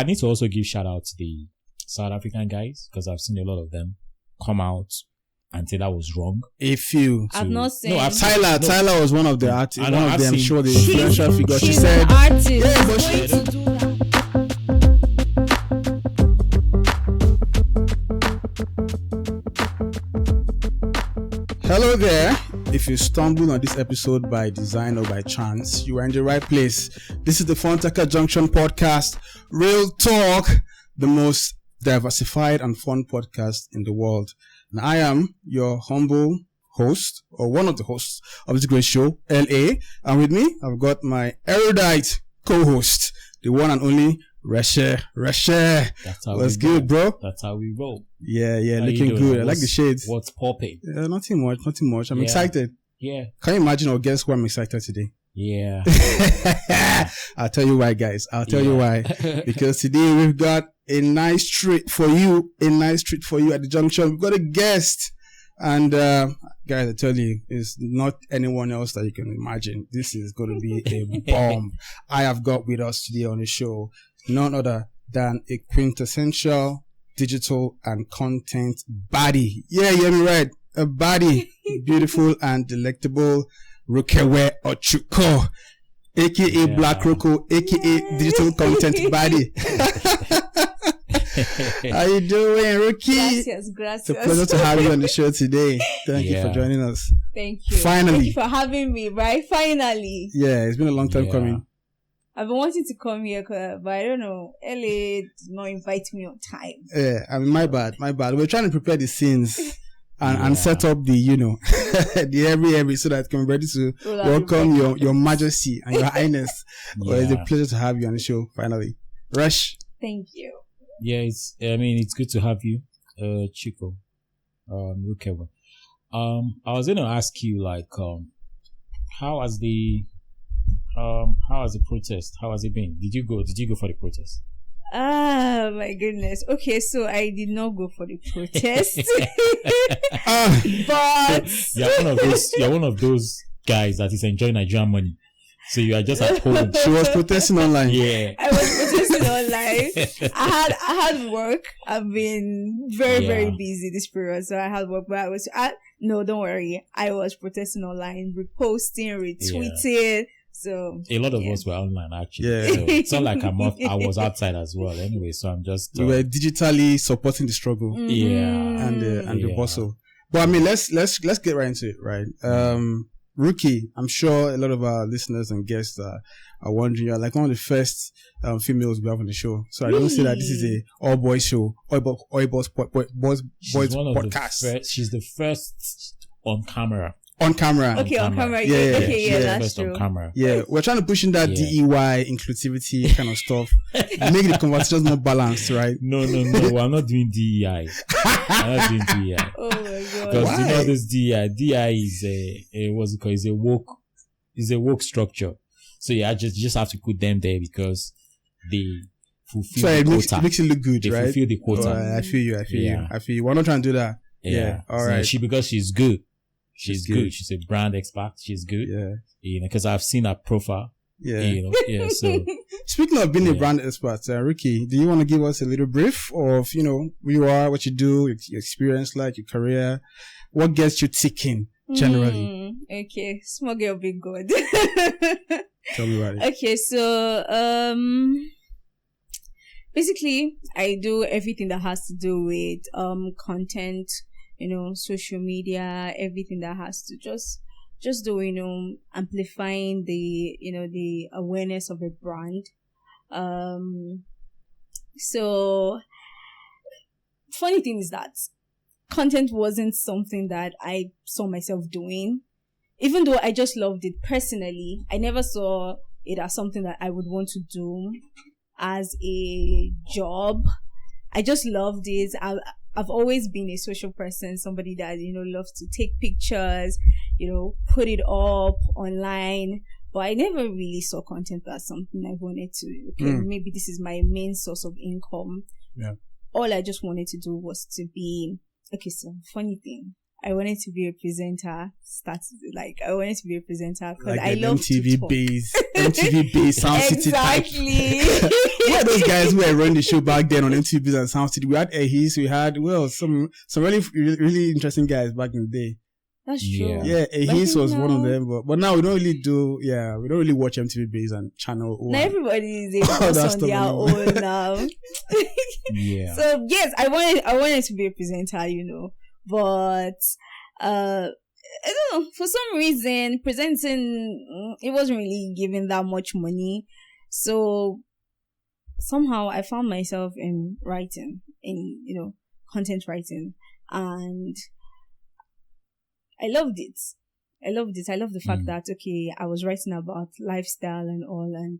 I need to also give shout out to the South African guys because I've seen a lot of them come out and say that was wrong. A few. I've not seen. No, I've seen. Tyler was one of the artists. I know, One of I've them. seen- Sure, the influential figure. She She's said, an artist. Yeah, but She's going to do that. "Hello there. If you stumbled on this episode by design or by chance, you are in the right place. This is the Funtaqa Junction podcast. Real talk, the most diversified and fun podcast in the world. And I am your humble host, or one of the hosts of this great show, LA. And with me, I've got my erudite co-host, the one and only Resh. That's how What's we good, roll. bro? That's how we roll. Yeah, How you looking doing? good. I like the shades. What's popping? Nothing much. I'm Yeah. excited. Yeah. Can you imagine or guess why I'm excited today? Yeah. I'll tell you why, guys. I'll tell you why. Because today we've got a nice treat for you. At the junction. We've got a guest. And, guys, I tell you, it's not anyone else that you can imagine. This is going to be a bomb. I have got with us today on the show none other than a quintessential digital and content baddie. Yeah, you hear me right. A baddie. Beautiful and delectable Rukewe Ochuko, aka Black Roko, aka digital content baddie. How you doing, Ruki? Gracias. It's a pleasure to have you on the show today. Thank you for joining us. Thank you. Finally. Thank you for having me, right? Finally. Yeah, it's been a long time coming. I've been wanting to come here, but I don't know. LA did not invite me on time. Yeah, I mean, my bad. We're trying to prepare the scenes and set up the, the every so that can be ready to welcome your majesty and your highness. Well, it's a pleasure to have you on the show, finally. Resh. Thank you. Yeah, it's good to have you, Chico, Rukewe. I was going to ask you, how has the protest? How has it been? Did you go for the protest? Ah, my goodness. Okay, so I did not go for the protest, but you're one of those guys that is enjoying Nigerian money. So you are just at home. She was protesting online. Yeah, I was protesting online. I had work. I've been very busy this period, so I had work. But no, don't worry. I was protesting online, reposting, retweeting. So a lot of us were online actually. Yeah. So it's not like I was outside as well. Anyway, so I'm just we were digitally supporting the struggle. And the bustle. But I mean, let's get right into it, right? Ruki, I'm sure a lot of our listeners and guests are wondering, you're like one of the first females we have on the show. So I don't say that this is a all boys show, all boys podcast. She's the first on camera. On camera. Okay, on camera. Yeah, that's true. On camera. Yeah, we're trying to push in that DEY inclusivity kind of stuff. Make the conversations more balanced, right? No. I'm not doing DEI. I'm not doing DEI. Oh my god. Because you know this DEI. DEI is what's it called? Is a woke structure. So yeah, just have to put them there because they fulfill the quota. It makes it look good, they right? fulfill the quota. I feel you. We're not trying to do that. Yeah. All right. Because she's good. She's good. She's a brand expert. She's good. Yeah. Because I've seen her profile. Yeah. So speaking of being a brand expert, Ruki, do you want to give us a little brief of, who you are, what you do, your experience, like your career, what gets you ticking generally? Okay. Small girl, big God. Tell me about it. Okay. So, basically I do everything that has to do with, content, social media, everything that has to just do, amplifying the awareness of a brand. So funny thing is that content wasn't something that I saw myself doing. Even though I just loved it personally, I never saw it as something that I would want to do as a job. I just loved it. I've always been a social person, somebody that, loves to take pictures, put it up online. But I never really saw content as something I wanted to, maybe this is my main source of income. Yeah. All I just wanted to do was to be, so funny thing. I wanted to be a presenter. I wanted to be a presenter because like I love MTV based Sound City type. Exactly. Who are those guys who were running the show back then on MTV Base and Sound City? We had Ehis, we had some really interesting guys back in the day. That's true. Yeah, Ehis was one of them, but now we don't really watch MTV Base and Channel One. Now everybody is able on their own now. Yeah. So yes, I wanted to be a presenter, but I don't know, for some reason presenting, it wasn't really giving that much money. So somehow I found myself in writing, in content writing, and I loved it. I loved the fact that, okay, I was writing about lifestyle and all, and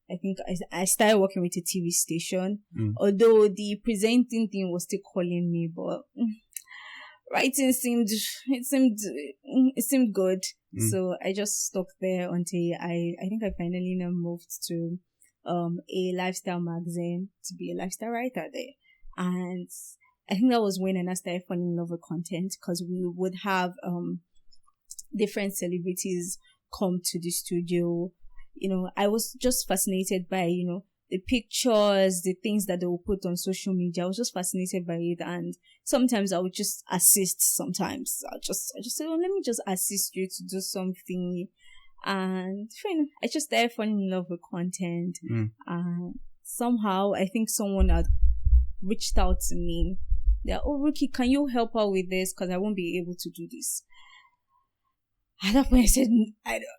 I think I started working with a TV station, although the presenting thing was still calling me, but writing seemed good. So I just stuck there until I think I finally moved to a lifestyle magazine to be a lifestyle writer there. And I think that was when I started falling in love with content, because we would have different celebrities come to the studio. I was just fascinated by, the pictures, the things that they will put on social media. I was just fascinated by it. And sometimes I would just assist. Sometimes I just say, let me just assist you to do something. And I just started falling in love with content. And somehow I think someone had reached out to me. They're, Ruki, can you help out with this? Because I won't be able to do this. At that point, I said,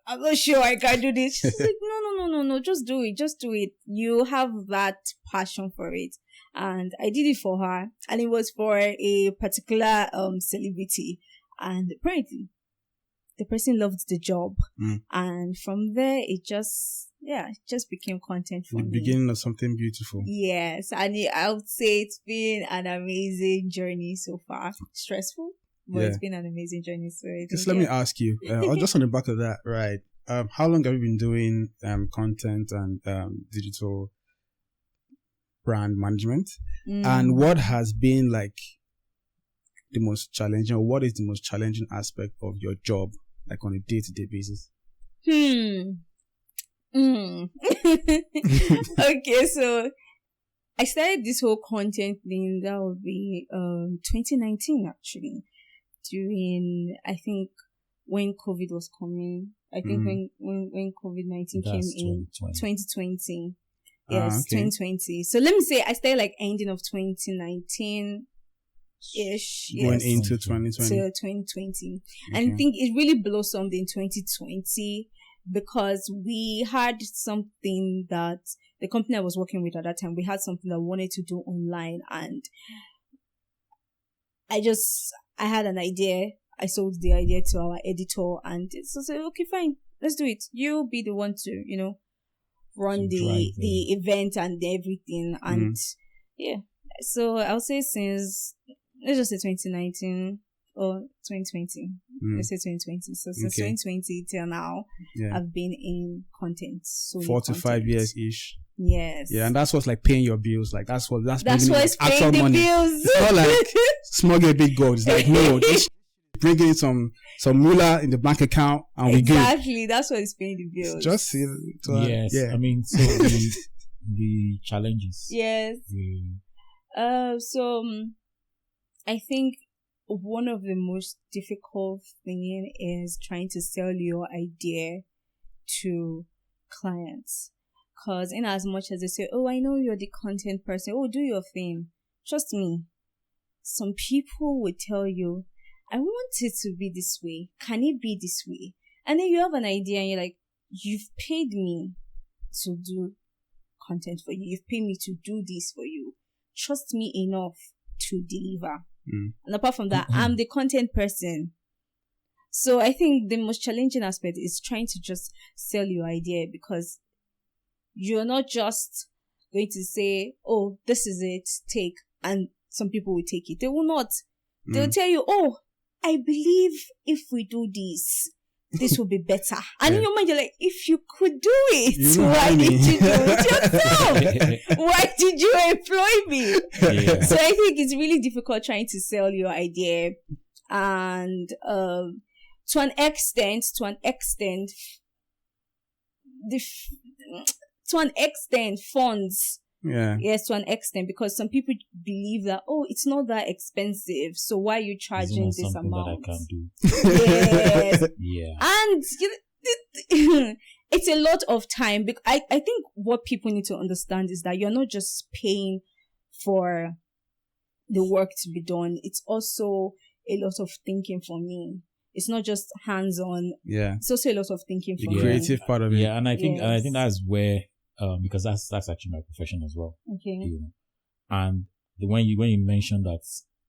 I'm not sure I can do this. She's like, no, just do it. You have that passion for it. And I did it for her. And it was for a particular celebrity. And apparently, the person loved the job. And from there, it just became content for me. The beginning of something beautiful. Yes. And I would say it's been an amazing journey so far. Stressful, but it's been an amazing journey. So just let me ask you, just on the back of that, right? How long have you been doing content and digital brand management? And what has been like the most challenging, or what is the most challenging aspect of your job, like on a day-to-day basis? Okay, so I started this whole content thing, that would be 2019 actually, during, I think, when COVID was coming. I think when COVID-19 came in 2020. Yes, 2020. So let me say I started like ending of 2019 ish. Going into 2020. To 2020. Okay. And I think it really blossomed in 2020 because we had something that the company I was working with at that time, we had something that we wanted to do online, and I had an idea. I sold the idea to our editor, and so said, okay, fine, let's do it. You be the one to, run the event and everything. And so I'll say since, let's just say 2019 or 2020. Let's say 2020. So since 2020 till now, I've been in content. So 4 to 5 years ish. Yes. Yeah, and that's what's like paying your bills. Like that's what's paying actual the money. Bills. It's not like small get big gold. It's like no, just bring in some moolah in the bank account and we good. Exactly, that's what is paying the bills. Just yes. I mean, so the challenges. Yes. So I think one of the most difficult thing is trying to sell your idea to clients. Because in as much as they say, oh, I know you're the content person, oh, do your thing, trust me, some people will tell you, I want it to be this way. Can it be this way? And then you have an idea and you're like, you've paid me to do content for you. You've paid me to do this for you. Trust me enough to deliver. And apart from that, I'm the content person. So I think the most challenging aspect is trying to just sell your idea, because you're not just going to say, oh, this is it, take, and some people will take it. They will not. They'll tell you, oh, I believe if we do this, this will be better. And in your mind, you're like, if you could do it, why did you do it yourself? Why did you employ me? So I think it's really difficult trying to sell your idea. and to an extent, funds. Yeah. Yes, to an extent, because some people believe that, oh, it's not that expensive, so why are you charging this amount? That I can do. Yes. Yeah. And it's a lot of time. I think what people need to understand is that you're not just paying for the work to be done. It's also a lot of thinking for me. It's not just hands-on. Yeah. It's also a lot of thinking for me. The creative part of it. Yeah, and I think that's where because that's actually my profession as well. Okay. You know? And when you mentioned that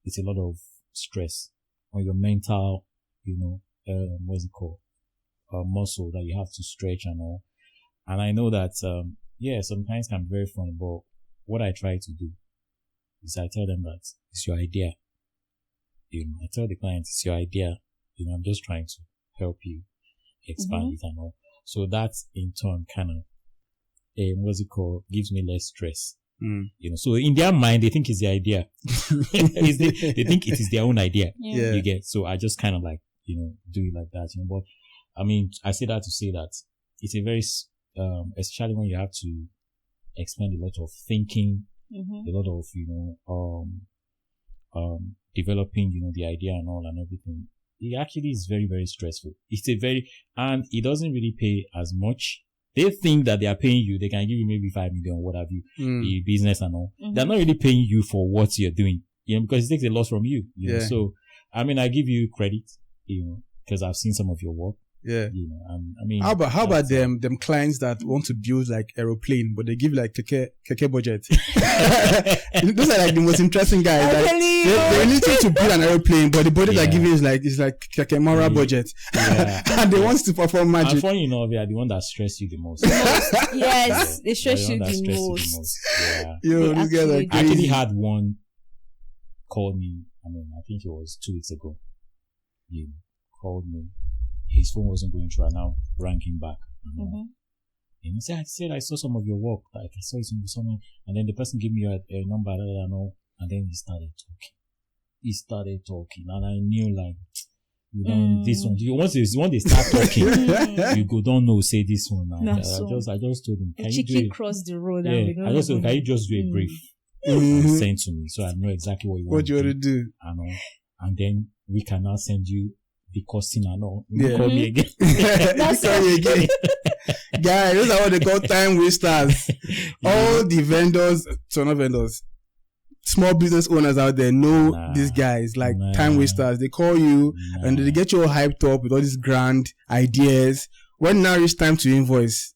it's a lot of stress on your mental, what's it called? Muscle that you have to stretch and all. And I know that sometimes can be very funny, but what I try to do is I tell them that it's your idea. I tell the client it's your idea. I'm just trying to help you expand it and all. So that in turn kind of gives me less stress. So in their mind they think it's the idea. They think it is their own idea. Yeah. You get, so I just kind of like do it like that. But I mean, I say that to say that it's a very especially when you have to expend a lot of thinking, a lot of developing the idea and all and everything. It actually is very, very stressful. And it doesn't really pay as much. They think that they are paying you. They can give you maybe 5 million, what have you, the business and all. They're not really paying you for what you're doing, because it takes a lot from you. You know? So, I mean, I give you credit, because I've seen some of your work. Yeah. And I mean, how about them clients that want to build like aeroplane, but they give like keke budget? Those are like the most interesting guys. Like, they need to build an aeroplane, but the budget they're giving is like keke mara budget, and they want to perform magic. And funny enough, they are the one that stress you the most. Yes, they stress you the most. Yeah. These guys are crazy. I actually had one call me. I mean, I think it was 2 weeks ago. He called me. His phone wasn't going through, and now rang him back. And he said, I saw some of your work. Like, I saw it in someone. And then the person gave me a number, and then he started talking. And I knew, like, this one. Once they start talking, you go, don't know, say this one. And I just told him, can you do it? Cross the road. Yeah, I just said, can you just do a brief and send to me, so I know exactly what you want to do. And then we can now send you the costing and all. Call me again. That's call you again. Guys, those are what they call time wasters. All the vendors, not vendors, small business owners out there know these guys like time wasters. They call you and they get you all hyped up with all these grand ideas. When now it's time to invoice,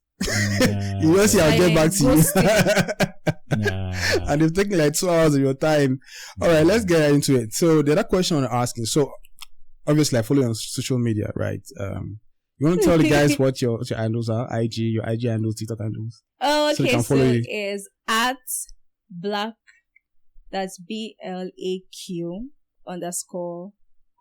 you just see I'll get back to you. And they've taken like 2 hours of your time. All right, let's get into it. So the other question I'm asking, obviously I follow you on social media, right? You want to tell the guys what your handles are? Your IG handles, TikTok handles? Oh, okay. So they can follow you. It is at black, that's BLAQ _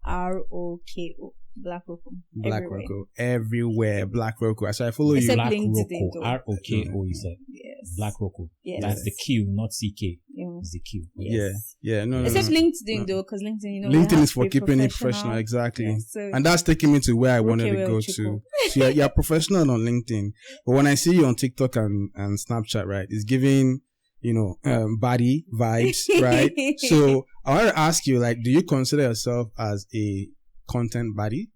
ROKO. Black Roko. Black Roko. Everywhere. Black Roko. So I follow Except you. Black LinkedIn, Roko. ROKO, you said. Yes. Black Roko. Yes. That's the Q, not CK. Yeah. It's the Q. Yes. Yeah. No. Except LinkedIn though, because LinkedIn, LinkedIn is for keeping it professional. Exactly. Yes, so and that's taking me to where I wanted to go Ochuko. to. So you're professional on LinkedIn. But when I see you on TikTok and Snapchat, right, it's giving, body vibes, right? So I want to ask you, like, do you consider yourself as a content body?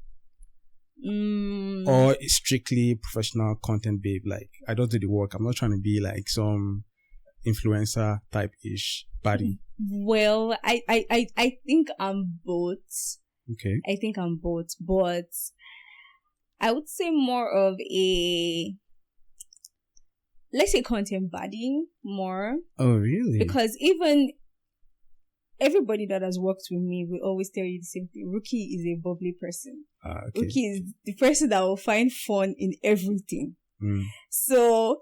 Or strictly professional content babe? Like, I don't do the work. I'm not trying to be like some influencer type ish body. Well, I think I'm both. Okay. I think I'm both, but I would say more of a, let's say, content body more. Oh, really? Because even everybody that has worked with me will always tell you the same thing. Ruki is a bubbly person. Okay. Ruki is the person that will find fun in everything. So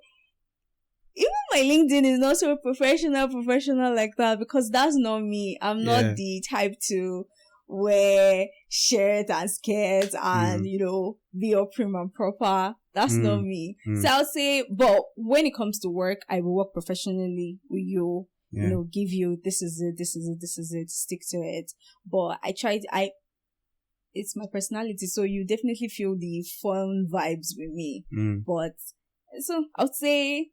even my LinkedIn is not so professional like that, because that's not me. I'm not the type to wear shirt and skirts and, be all prim and proper. That's not me. So I'll say, but when it comes to work, I will work professionally with you. Give you, this is it, stick to it. But it's my personality. So you definitely feel the fun vibes with me. But so I would say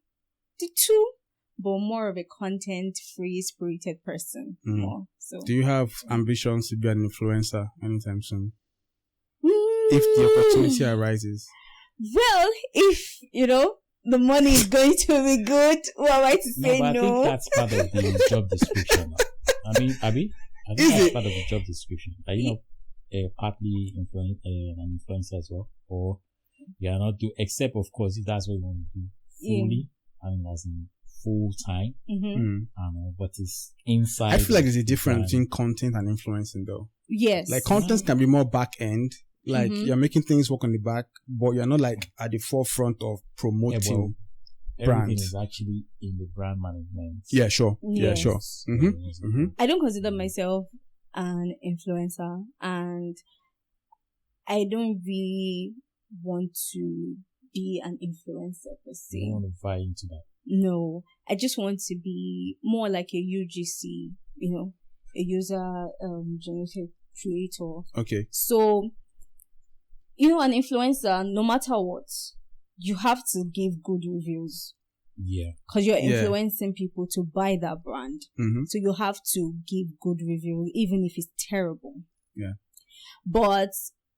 the two, but more of a content-free, spirited person. More. So, do you have ambitions to be an influencer anytime soon? If the opportunity arises. Well, if, the money is going to be good, who am I to say but no? I think that's part of the job description. I mean, Abby? I think that's part of the job description. Are you not partly an influencer as well? Or you are not except of course if that's what you want to do fully, as in full time. But it's inside. I feel like there's a difference between content and influencing though. Yes. Like content can be more back end. Like you're making things work on the back, but you're not like at the forefront of promoting everything brands. Is actually in the brand management. Yeah, sure. Yes. Yeah, sure. I don't consider myself an influencer, and I don't really want to be an influencer per se. You don't want to vie into that? No, I just want to be more like a UGC, a user generated creator. Okay. So, an influencer, no matter what, you have to give good reviews. Yeah. Because you're influencing people to buy that brand. So you have to give good reviews, even if it's terrible. Yeah. But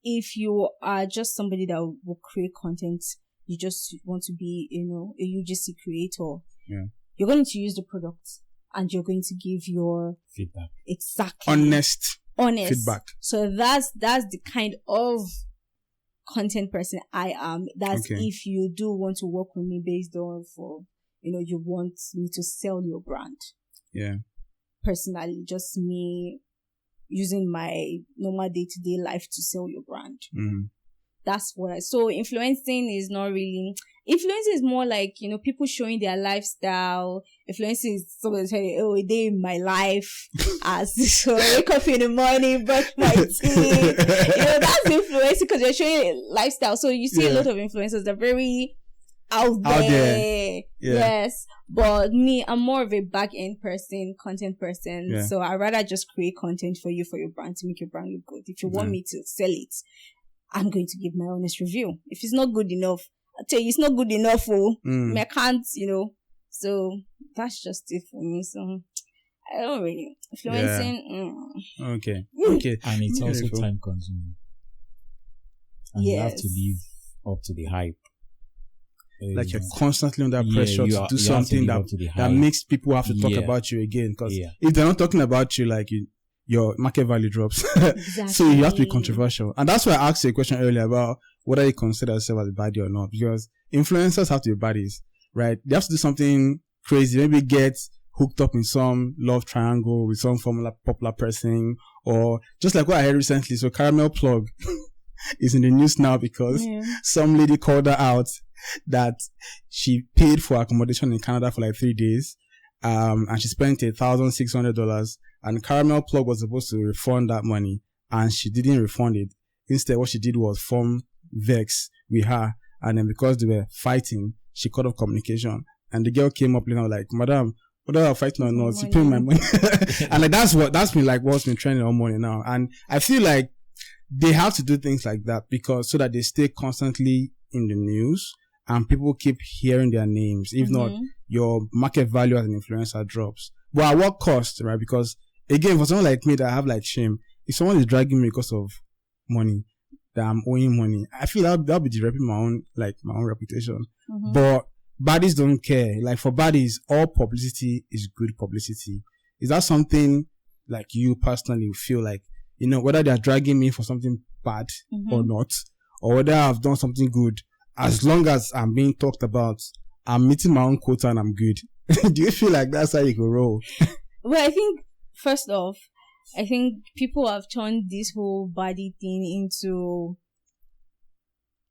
if you are just somebody that will create content, you just want to be, a UGC creator. Yeah. You're going to use the product and you're going to give your feedback. Exactly. Honest feedback. So that's the kind of content person I am. That's if you do want to work with me based on you want me to sell your brand. Yeah. Personally, just me using my normal day-to-day life to sell your brand. That's what so influencing is not really, influencing is more like, people showing their lifestyle. Influencing is somebody telling you, a day in my life, so I wake up in the morning, brush my teeth. That's influencing because you're showing a lifestyle. So you see a lot of influencers, they're very out there. Yes. But me, I'm more of a back-end person, content person. Yeah. So I'd rather just create content for you, for your brand, to make your brand look good. If you want me to sell it, I'm going to give my honest review. If it's not good enough, I'll tell you it's not good enough. I can't, So that's just it for me. So I don't really influencing. Okay. And it's also time consuming. And you have to live up to the hype. Like you're constantly under pressure to do something that makes people have to talk about you again. Because if they're not talking about you, like your market value drops. Exactly. So you have to be controversial. And that's why I asked you a question earlier about whether you consider yourself as a baddie or not. Because influencers have to be baddies, right? They have to do something crazy. Maybe get hooked up in some love triangle with some popular person, or just like what I heard recently. So Caramel Plug is in the news now because some lady called her out that she paid for accommodation in Canada for like 3 days. And she spent $1,600, and Caramel Plug was supposed to refund that money, and she didn't refund it. Instead, what she did was form vex with her, and then because they were fighting, she cut off communication. And the girl came up later like, "Madam, whether I'm fighting or not, you pay my money." And like that's been like what's been trending all morning now. And I feel like they have to do things like that because so that they stay constantly in the news and people keep hearing their names. If not, your market value as an influencer drops. But at what cost, right? Because again, for someone like me that I have like shame, if someone is dragging me because of money, that I'm owing money, I feel that'll be disrupting my own reputation. But baddies don't care. Like for baddies, all publicity is good publicity. Is that something like you personally feel like, whether they're dragging me for something bad or not, or whether I've done something good, as long as I'm being talked about, I'm meeting my own quota and I'm good. Do you feel like that's how you go roll? Well, I think, first off, people have turned this whole baddie thing into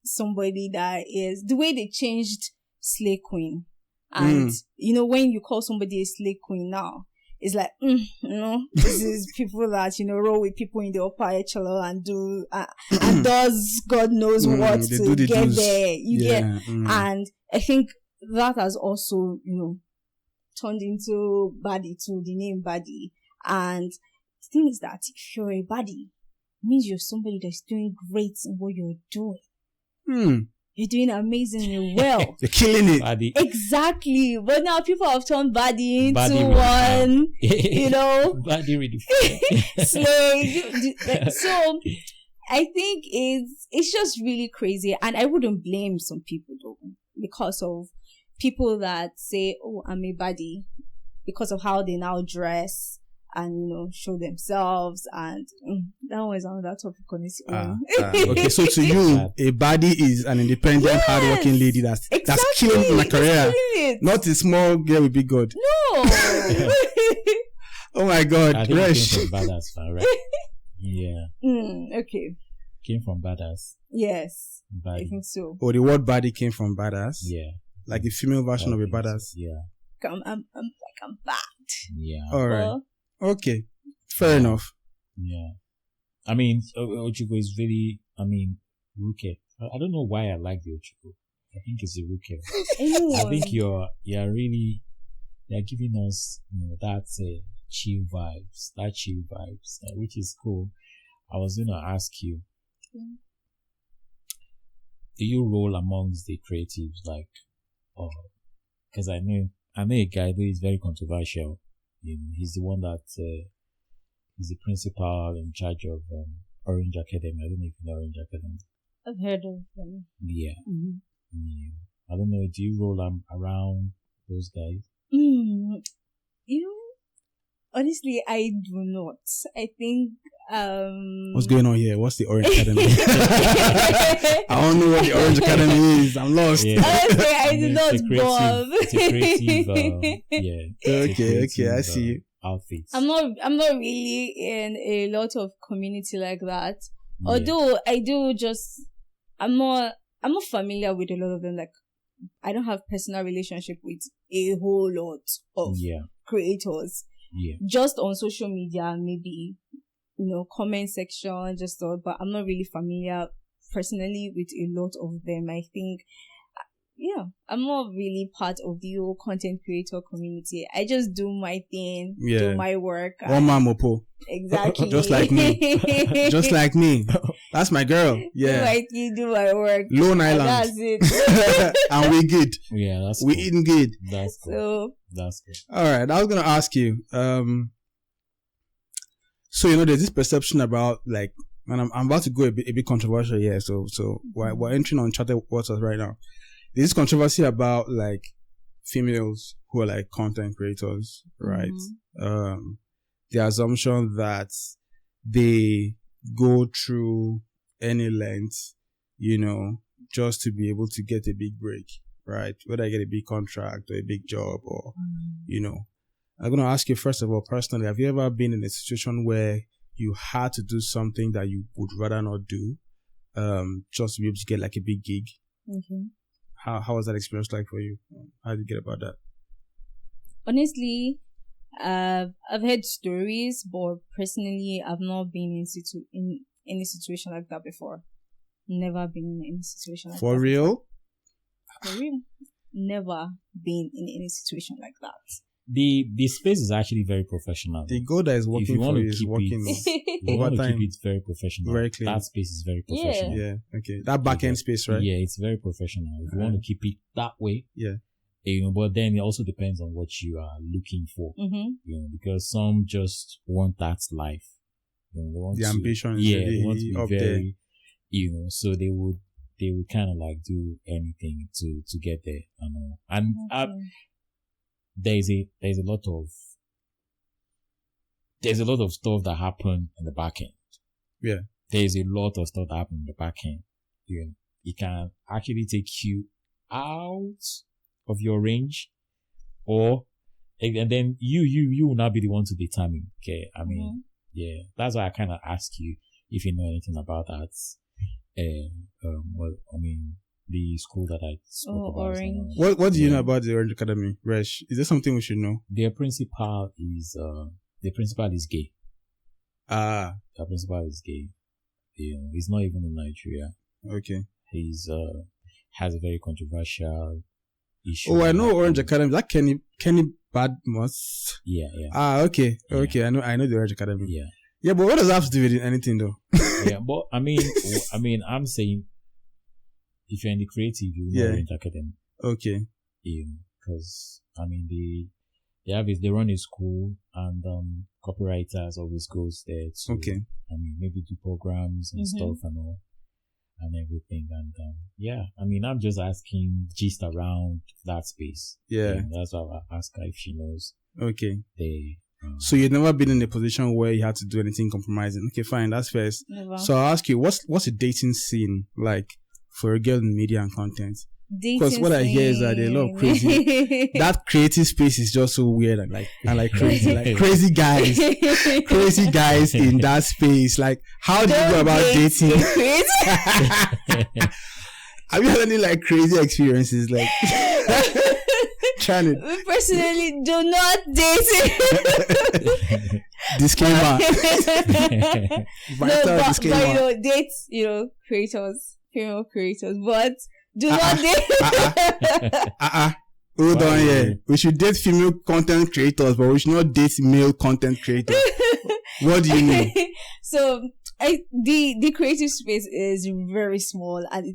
somebody that is the way they changed Slay Queen. And, when you call somebody a Slay Queen now, it's like, this is people that, roll with people in the upper echelon and do, and does God knows what to get there. And I think that has also, turned into baddie, to the name baddie. And the thing is that if you're a baddie, means you're somebody that's doing great in what you're doing. Hmm. You're doing amazingly well. You're killing it. Baddie. Exactly. But now people have turned baddie into Baddie one, you know, Baddie really. slave. So I think it's just really crazy. And I wouldn't blame some people though, because of people that say, oh, I'm a baddie, because of how they now dress and, you know, show themselves. And that was another topic on its own. Okay, so to you, a baddie is an independent, hardworking lady that's killing in her career. Not a small girl with big God. No. Oh my God. I think Resh. came from badass, fan, right? Yeah. Okay. Came from badass. Yes. Baddie. I think so. Oh, the word baddie came from badass? Yeah. Like the female version of a badass? Yeah. I'm bad. Yeah. All right. Okay. Fair enough. Yeah. I mean, Ochuko is very, Ruke. I don't know why I like the Ochuko. I think it's the Ruke. I think you're giving us, you know, that chill vibes, which is cool. I was going to ask you, do you roll amongst the creatives, like, because I know a guy who is very controversial. You know, he's the one that is the principal in charge of Orange Academy. I don't know if you know Orange Academy. I've heard of them. Yeah. Mm-hmm. Yeah. I don't know. Do you roll around those guys? You know, honestly, I do not. I think what's going on here? What's the Orange Academy? I don't know what the Orange Academy is. I'm lost. Yeah. Honestly, I do not involve. It's a creative, yeah. Okay, I see you. Outfits. I'm not really in a lot of community like that. Yeah. Although I do I'm not familiar with a lot of them. Like, I don't have personal relationship with a whole lot of creators. Yeah. Just on social media, maybe, you know, comment section, just all, but I'm not really familiar personally with a lot of them. I think, I'm not really part of the whole content creator community. I just do my thing, do my work. One man mopo. Exactly. Just like me. Just like me. That's my girl. Yeah. Do my thing, do my work. Lone Island. That's it. And we good. Yeah, that's we cool. eating good. That's cool. So, that's good. All right. I was going to ask you, so, you know, there's this perception about, like, and I'm about to go a bit controversial here. So we're entering on uncharted waters right now. There's this controversy about, like, females who are, like, content creators, right? Mm-hmm. The assumption that they go through any length, you know, just to be able to get a big break, right? Whether I get a big contract or a big job or, you know. I'm going to ask you, first of all, personally, have you ever been in a situation where you had to do something that you would rather not do, just to be able to get, like, a big gig? Okay. How was that experience like for you? How did you get about that? Honestly, I've heard stories, but personally, I've not been in any situation like that before. Never been in any situation like that. For real? For real. Never been in any situation like that. The space is actually very professional. The goal that is working for you is working you want to keep it very professional. Very clean. That space is very professional. Yeah. Okay. That back end space, right? Yeah, it's very professional. If you want to keep it that way, you know, but then it also depends on what you are looking for. Mm-hmm. You know, because some just want that life. You know, they want the ambition is they want to be up very, there. you know, so they would kind of like do anything to get there. You know, and there's a lot of stuff that happen in the back end. Yeah. There's a lot of stuff that happen in the back end. You know, it can actually take you out of your range, and then you will not be the one to determine. Okay. I mean, that's why I kind of ask you if you know anything about that. The school that I spoke about. Orange. What do you know about the Orange Academy, Resh? Is there something we should know? Their principal is gay. The principal is gay. You know, he's not even in Nigeria. Okay. He's has a very controversial issue. Oh, I know Orange Academy. That Kenny Badmus. Yeah. Okay. Okay. I know the Orange Academy. Yeah. Yeah, but what does that have to do with anything though? Yeah, but I mean, I'm saying if you're in the creative, you will not enter academic. Okay. Because I mean they run a school and copywriters always goes there to I mean maybe do programs and stuff and all and everything and I mean I'm just asking gist around that space. Yeah. That's why I ask her if she knows. Okay. So you've never been in a position where you had to do anything compromising. Okay, fine, that's first. Never. So I'll ask you, what's the dating scene like for a girl in media and content? Because what I hear is that there are a lot of crazy. That creative space is just so weird and like crazy, like crazy guys in that space. Like, how do you go about dating? Have you had any like crazy experiences? Like, trying to personally do not date. Disclaimer. But you know, date creators, female creators, but. Do not date. Hold on here. We should date female content creators, but we should not date male content creators. What do you mean? So, the creative space is very small and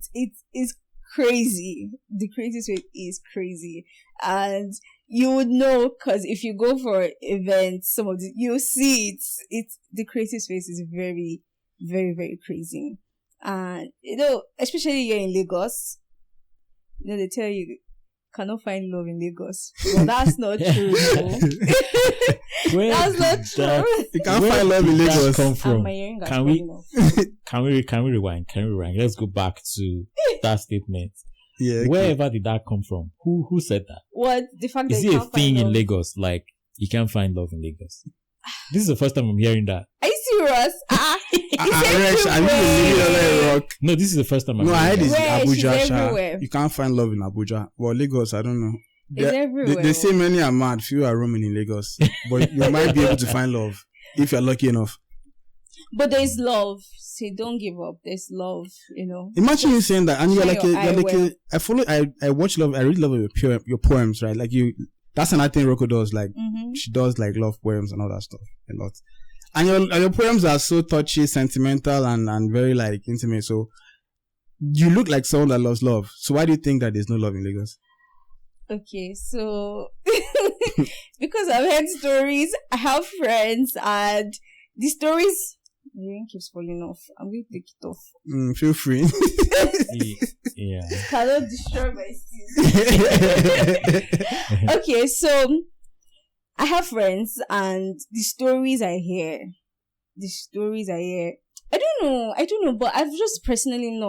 it's crazy. The creative space is crazy, and you would know because if you go for events, you'll see it's the creative space is very, very, very crazy. And especially here in Lagos. They tell you cannot find love in Lagos. Well, that's not true. That's not true. You can't find love in Lagos. Come from? Can we rewind? Let's go back to that statement. Yeah. Okay. Wherever did that come from? Who said that? What the fact is that it a thing in Lagos? Like you can't find love in Lagos. This is the first time I'm hearing that. Are you serious? Resh, are you rock? No, this is the first time. I heard it's Abuja. You can't find love in Abuja. Well, Lagos, I don't know. It's everywhere. They say many are mad, few are roaming in Lagos. But you might be able to find love if you're lucky enough. But there's love. Say, don't give up. There's love, Imagine you saying that, and you're like, I watch love. I really love your poems, right? Like that's another thing Roko does. Like she does like love poems and all that stuff a lot. And your poems are so touchy, sentimental, and very like intimate. So you look like someone that loves love. So why do you think that there's no love in Lagos? Okay, so because I've heard stories, I have friends, and the stories. The ring keeps falling off. I'm going to take it off. Feel free. Yeah. Cannot destroy my skin. Okay, so I have friends, and the stories I hear. I don't know, but I've just personally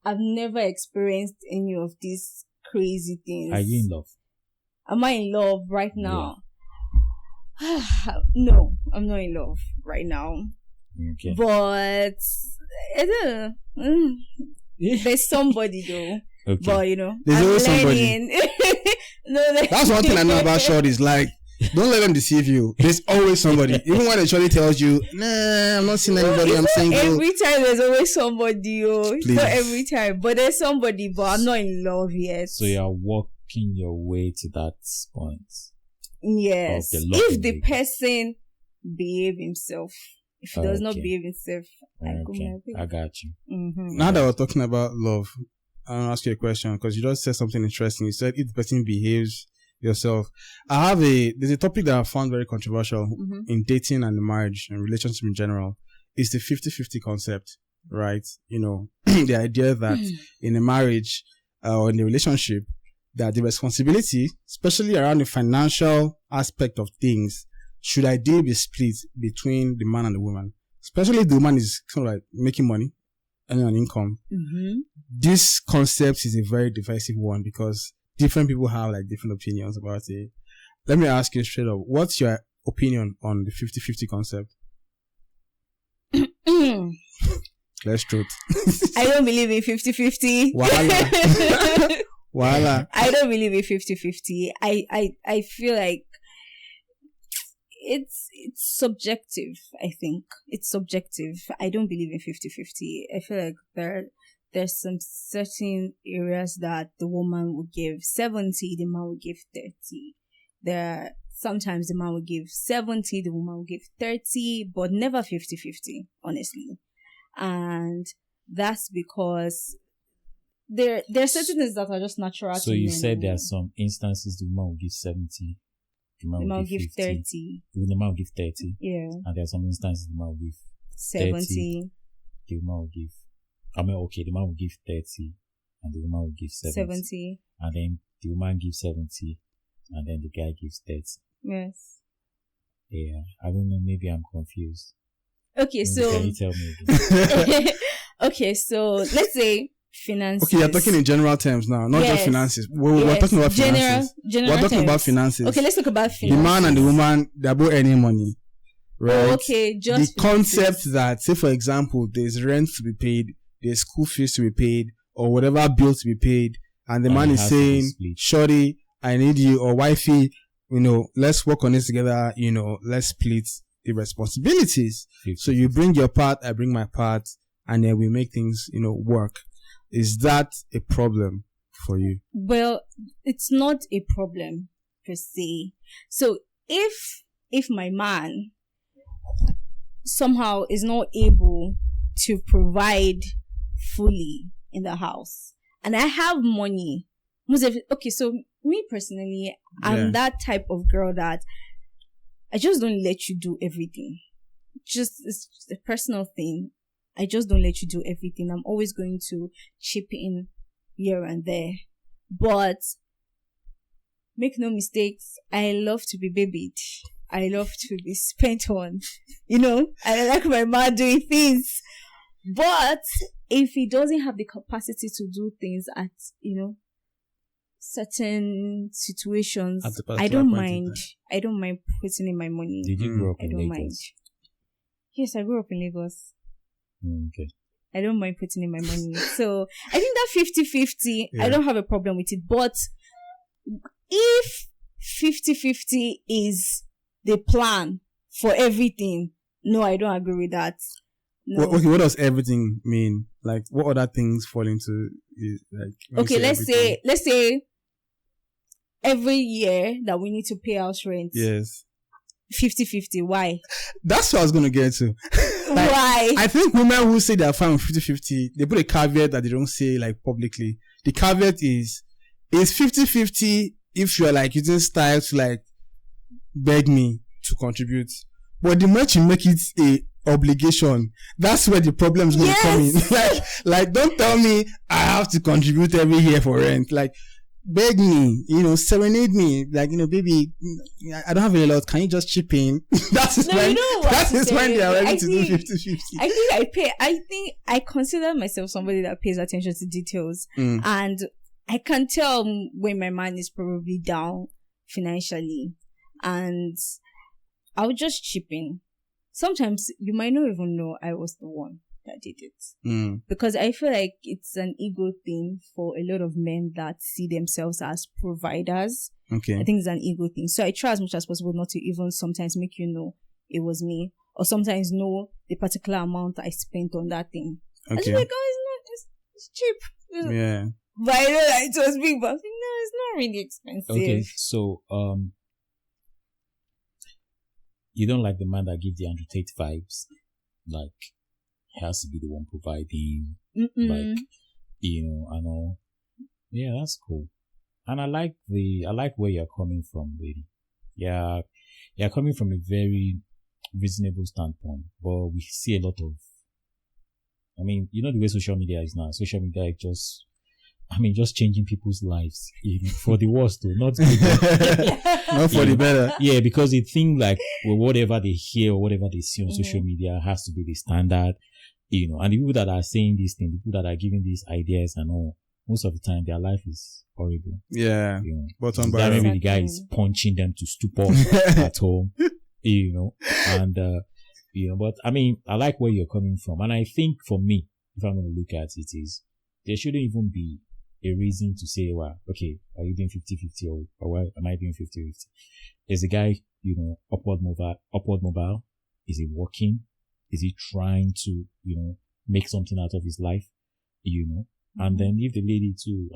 I've never experienced any of these crazy things. Are you in love? Am I in love right now? Yeah. No, I'm not in love right now. Okay. But I don't know. There's somebody though. Okay. But there's always somebody. That's one thing I know about shorties. Like, don't let them deceive you. There's always somebody. Even when the shorty tells you, nah, I'm not seeing anybody, I'm single. Every time there's always somebody. Not every time, but there's somebody. But I'm not in love yet. So you're walking your way to that point. Yes. If the person behave himself. If he does not behave himself, I got you. Mm-hmm. Now that we're talking about love, I want to ask you a question because you just said something interesting. You said if the person behaves yourself. There's a topic that I found very controversial in dating and marriage and relationship in general. It's the 50-50 concept, right? The idea that in a marriage or in a relationship, that the responsibility, especially around the financial aspect of things, should ideally be split between the man and the woman, especially if the woman is kind of like making money, earning an income. Mm-hmm. This concept is a very divisive one because different people have like different opinions about it. Let me ask you straight up, what's your opinion on the 50-50 concept? Let's truth. I don't believe in 50-50. Voila. I don't believe in 50-50. I feel like it's subjective. I think it's subjective. I don't believe in 50-50. I feel like there's some certain areas that the woman will give 70, the man will give 30. Sometimes the man will give 70, the woman will give 30, but never 50-50, honestly. And that's because there are certain things that are just natural. So you said there are some instances the woman will give 70, the man will give 50, 30. the man will give 30. Yeah. And there are some instances the man will give 70. 30, the woman will give, the man will give 30 and the woman will give 70. And then the woman gives 70 and then the guy gives 30. Yes. Yeah, I don't know, maybe I'm confused. Okay, so can you tell me again? Okay, so let's say finances. Okay, you're talking in general terms now, not just finances. We're talking about finances. We're talking about finances. Okay, let's talk about finances. The man and the woman, they're both earning money, right? Okay, just the concept that, say for example, there's rent to be paid, there's school fees to be paid, or whatever bill to be paid, and the man is saying, "Shorty, I need you," or "Wifey, let's work on this together. Let's split the responsibilities." 50. So you bring your part, I bring my part, and then we make things, work. Is that a problem for you? Well, it's not a problem per se. So if my man somehow is not able to provide fully in the house and I have money, okay, so me personally, I'm that type of girl that I just don't let you do everything. It's just a personal thing. I just don't let you do everything. I'm always going to chip in here and there. But make no mistakes, I love to be babied. I love to be spent on. I like my man doing things. But if he doesn't have the capacity to do things at, certain situations, I don't mind. I don't mind putting in my money. Did you grow up in Lagos? Mind. Yes, I grew up in Lagos. Okay. I don't mind putting in my money. So I think that 50-50, I don't have a problem with it. But if 50-50 is the plan for everything, no, I don't agree with that. No. What does everything mean? Like, what other things fall into it? Okay, let's say every year that we need to pay house rent. Yes. 50-50. Why? That's what I was going to get to. Why? I think women who say they're fine with 50-50, they put a caveat that they don't say publicly. The caveat is 50-50 if you're using style to beg me to contribute. But the much you make it a obligation, that's where the problem is going to come in. Don't tell me I have to contribute every year for rent. Beg me, serenade me, baby, I don't have a lot. Can you just chip in? That is when they are ready to do 50-50. I think I consider myself somebody that pays attention to details. And I can tell when my man is probably down financially. And I'll just chip in. Sometimes you might not even know I was the one that did it. Because I feel like it's an ego thing for a lot of men that see themselves as providers. Okay. I think it's an ego thing. So I try as much as possible not to even sometimes make you know it was me, or sometimes know the particular amount I spent on that thing. Okay. I just like, it's cheap. Yeah. But I know that it was big, but no, it's not really expensive. Okay, so you don't like the man that gives the Andrew Tate vibes, he has to be the one providing, I know. Yeah, that's cool. And I like where you're coming from, really. Yeah, you're coming from a very reasonable standpoint, but we see a lot of, the way social media is now. Social media is just changing people's lives for the worse, though, not not for the better. Yeah, because they think whatever they hear or whatever they see on social media has to be the standard. And the people that are saying these things, the people that are giving these ideas and all, most of the time their life is horrible. Yeah. Bottom bar. Maybe the guy is punching them to stupor at home, and, but I like where you're coming from. And I think for me, if I'm going to look at it, is there shouldn't even be a reason to say, well, okay, are you doing 50-50 or why am I doing 50-50? Is the guy, upward mobile? Is he working? Is he trying to, make something out of his life? And then if the lady too,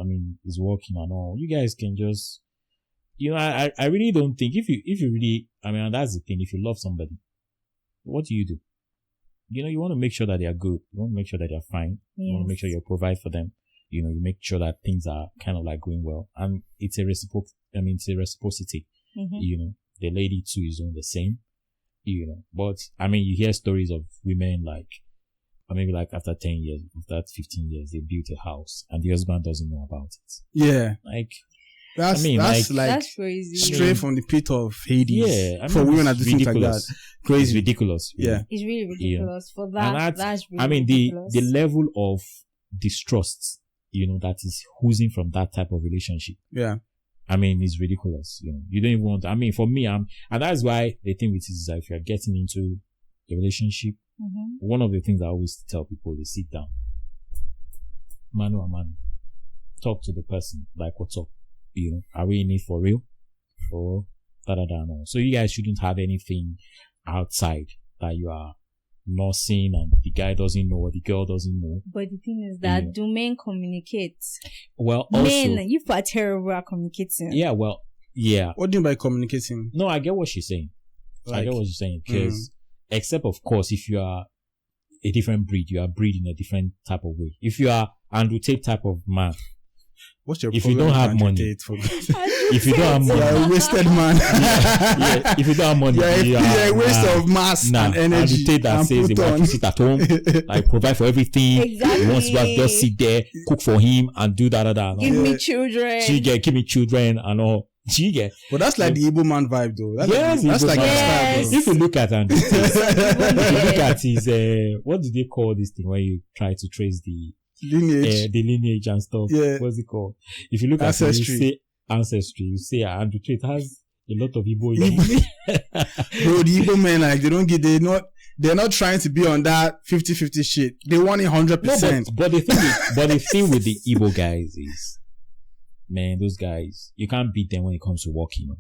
is working and all, you guys can just, I really don't think if you really, and that's the thing, if you love somebody, what do you do? you want to make sure that they are good. You want to make sure that they're fine. You want to make sure you provide for them. You make sure that things are kind of like going well. And it's a reciprocity. Mm-hmm. The lady too is doing the same. But you hear stories of women like, or maybe like after 10 years, after 15 years, they built a house and the husband doesn't know about it. Yeah. Like, that's crazy. Straight from the pit of Hades. Yeah. For women that do things like that. Crazy. It's ridiculous. Yeah. It's really ridiculous for that. That's really ridiculous. the level of distrust, that is oozing from that type of relationship. Yeah. It's ridiculous. You don't even want, for me, and that's why the thing with it is that if you're getting into a relationship, one of the things I always tell people is sit down. Mano a mano. Talk to the person. Like, what's up? Are we in it for real? Or no. So you guys shouldn't have anything outside that you are not seeing and the guy doesn't know or the girl doesn't know. But the thing is that do men communicate? Well, also, men, you are terrible at communicating. Yeah, well, yeah. What do you mean by communicating? No, I get what she's saying. I get what she's saying because, except of course, if you are a different breed, you are breed in a different type of way. If you are Andrew Tate type of man, what's your if problem? You don't have money, if you don't have money, you're a wasted man. If you don't have money, you're a waste of mass and energy. Andrew Tate that says he wants to sit at home, like provide for everything. Exactly. He wants to just sit there, cook for him, and do that. Give me children. Give me children and all. But that's like the Igbo man vibe, though. That's like the style. If you look at Andrew Tate, if you look at his what do they call this thing when you try to trace the lineage and stuff? Yeah. What's it called? If you look at it, you say ancestry. You say Andrew Tate has a lot of Igbo in him. Bro, the Igbo men, like, they're not trying to be on that 50-50 shit. They want it 100%. No, but the thing with the Igbo guys is, man, those guys, you can't beat them when it comes to working.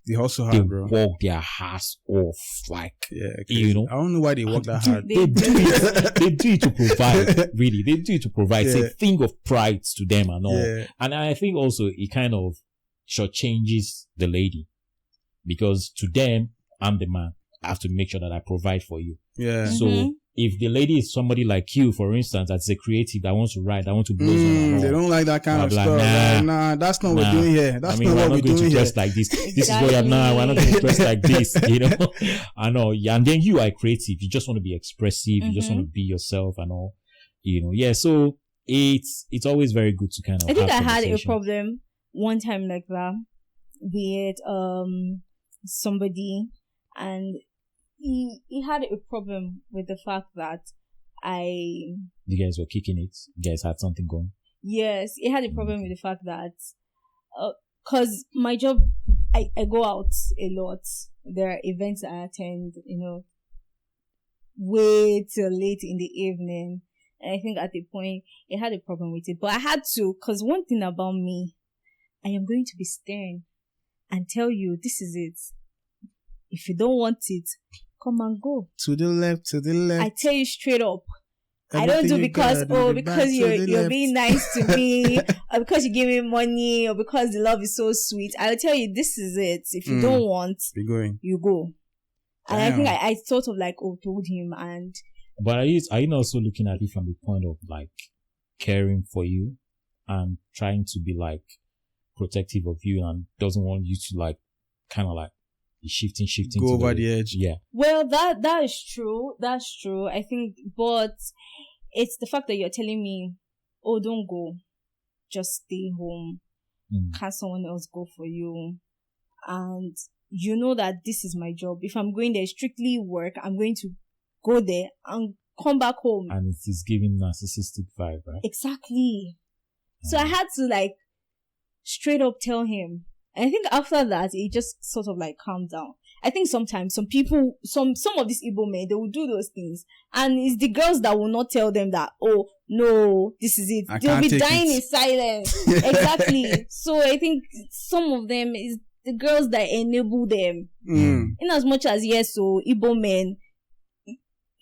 They hustle hard, bro. They work their ass off, like, I don't know why they work that hard. They do it to provide, really. They do it to provide. It's a thing of pride to them and all. Yeah. And I think also it kind of shortchanges the lady. Because to them, I'm the man. I have to make sure that I provide for you. Yeah. So if the lady is somebody like you, for instance, that's a creative that wants to write, that wants to blow on, they don't like that kind of stuff. Nah, that's not what we're doing here. That's not what we're doing here. We're not going to dress like this. This is what we're not going to dress like this, I know. Yeah. And then you are creative. You just want to be expressive. You just want to be yourself and all, Yeah. So it's always very good to kind of. I think I had a problem one time like that with somebody, and he had a problem with the fact that you guys were kicking it. You guys had something going. Yes, he had a problem with the fact that cause my job, I go out a lot. There are events I attend, way till late in the evening. And I think at the point he had a problem with it, but I had to, cause one thing about me, I am going to be stern and tell you this is it. If you don't want it, come and go. To the left. I tell you straight up. I don't do because you're being nice to me, or because you give me money, or because the love is so sweet. I'll tell you this is it. If you don't want, you go. And I think I sort of like told him. And but are you also looking at it from the point of like caring for you and trying to be like protective of you and doesn't want you to like kind of like shifting go over the edge? Yeah. Well, that is true. That's true. I think, but it's the fact that you're telling me, oh, don't go, just stay home. Can't someone else go for you? And you know that this is my job. If I'm going there strictly work, I'm going to go there and come back home. And it is giving narcissistic vibe, right? Exactly. So I had to like straight up tell him. And I think after that, it just sort of like calmed down. I think sometimes some people, some of these Igbo men, they will do those things. And it's the girls that will not tell them that, oh, no, this is it. They'll be dying in silence. Exactly. So I think some of them is the girls that enable them. In as much as, yes, so Igbo men,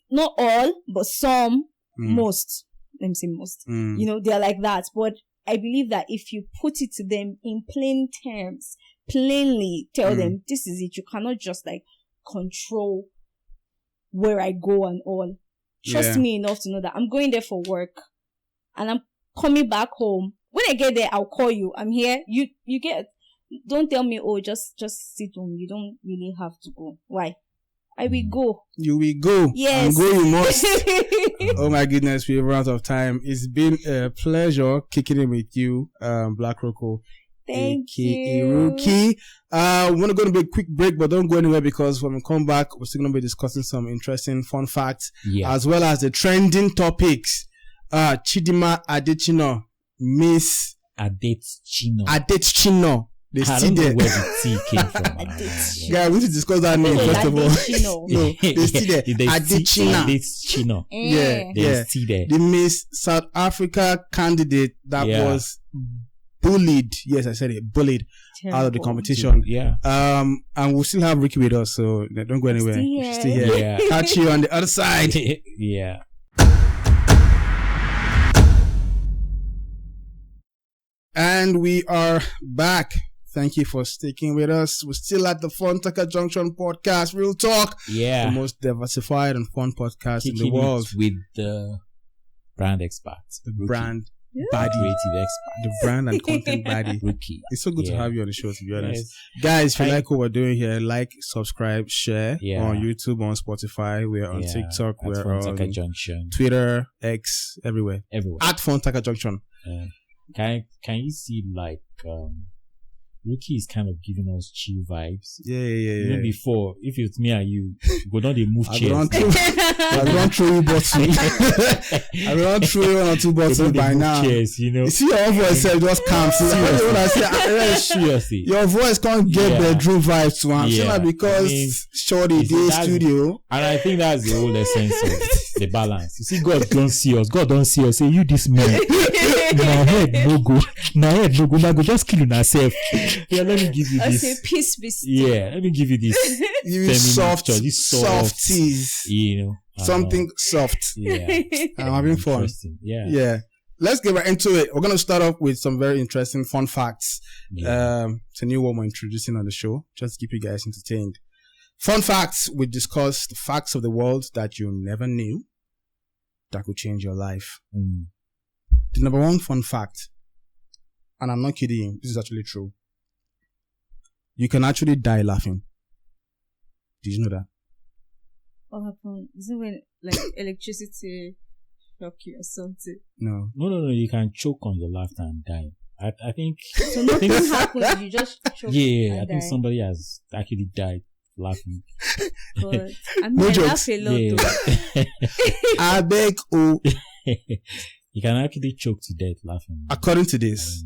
not all, but some, most, let me say most, they're like that. But I believe that if you put it to them in plain terms, plainly tell them, this is it. You cannot just like control where I go and all. trust me enough to know that I'm going there for work and I'm coming back home. When I get there, I'll call you. I'm here. You get. Don't tell me, oh, just sit home. You don't really have to go. Why? I will go. You will go. Yes. And go you must. Oh my goodness, we've run out of time. It's been a pleasure kicking it with you, Black Roko. Thank AKA you. Ruki. We want to go to a quick break, but don't go anywhere because when we come back, we're still going to be discussing some interesting fun facts, as well as the trending topics. Chidimma Adetshina, Miss Adetshina. They I still don't know there. where the T came from. Yeah, we need to discuss that name first of all. No, they still there. Adetshina. Yeah. They're still there. The Miss South Africa candidate that was bullied. Yes, I said it. Bullied out of the competition. Yeah. And we'll still have Ruki with us, so don't go anywhere. She's still here. Yeah. Catch you on the other side. Yeah. And we are back. Thank you for sticking with us. We're still at the Funtaqa Junction podcast. Real talk. Yeah. The most diversified and fun podcast in the Kicking world. it with the brand experts. The Ruki. brand Body body. creative expert. The brand and content body. Ruki. It's so good to Yeah. have you on the show, to be honest. Yes. Guys, if you like what we're doing here, like, subscribe, share on YouTube, on Spotify. We're on TikTok. At We're Funtaqa on Junction. Twitter, X, everywhere. Everywhere. At Funtaqa Junction. Can you see like Ruki is kind of giving us chill vibes. Yeah. Even before, if it's me and you, go down they move I chairs. don't throw you bottles. I don't throw you one or two bottles by now. Chairs, you know. You see your voice just comes. Seriously. Your voice can't get bedroom vibes to answer because shorty day studio. And I think that's the whole essence of the balance. You see, God don't see us. God don't see us. Say, you this man. My head no go. Now go just killing herself. Yeah, let me give you this. Okay, peace be still. Yeah, let me give you this. This softies. You know. Something soft. Yeah. I'm having fun. Yeah. Let's get right into it. We're going to start off with some very interesting fun facts. Yeah. It's a new one we're introducing on the show, just to keep you guys entertained. Fun facts. We discuss the facts of the world that you never knew that could change your life. The number one fun fact, and I'm not kidding you, this is actually true. You can actually die laughing. Did you know that? What happened? Is it when like electricity shock you or something? No. No. You can choke on your laughter and die. I think. So nothing happened. You just choke. Yeah, I and think die. somebody has actually died laughing. But I mean, No I jokes. laugh a lot. Yeah. Though. I beg, You can actually choke to death laughing. according to this,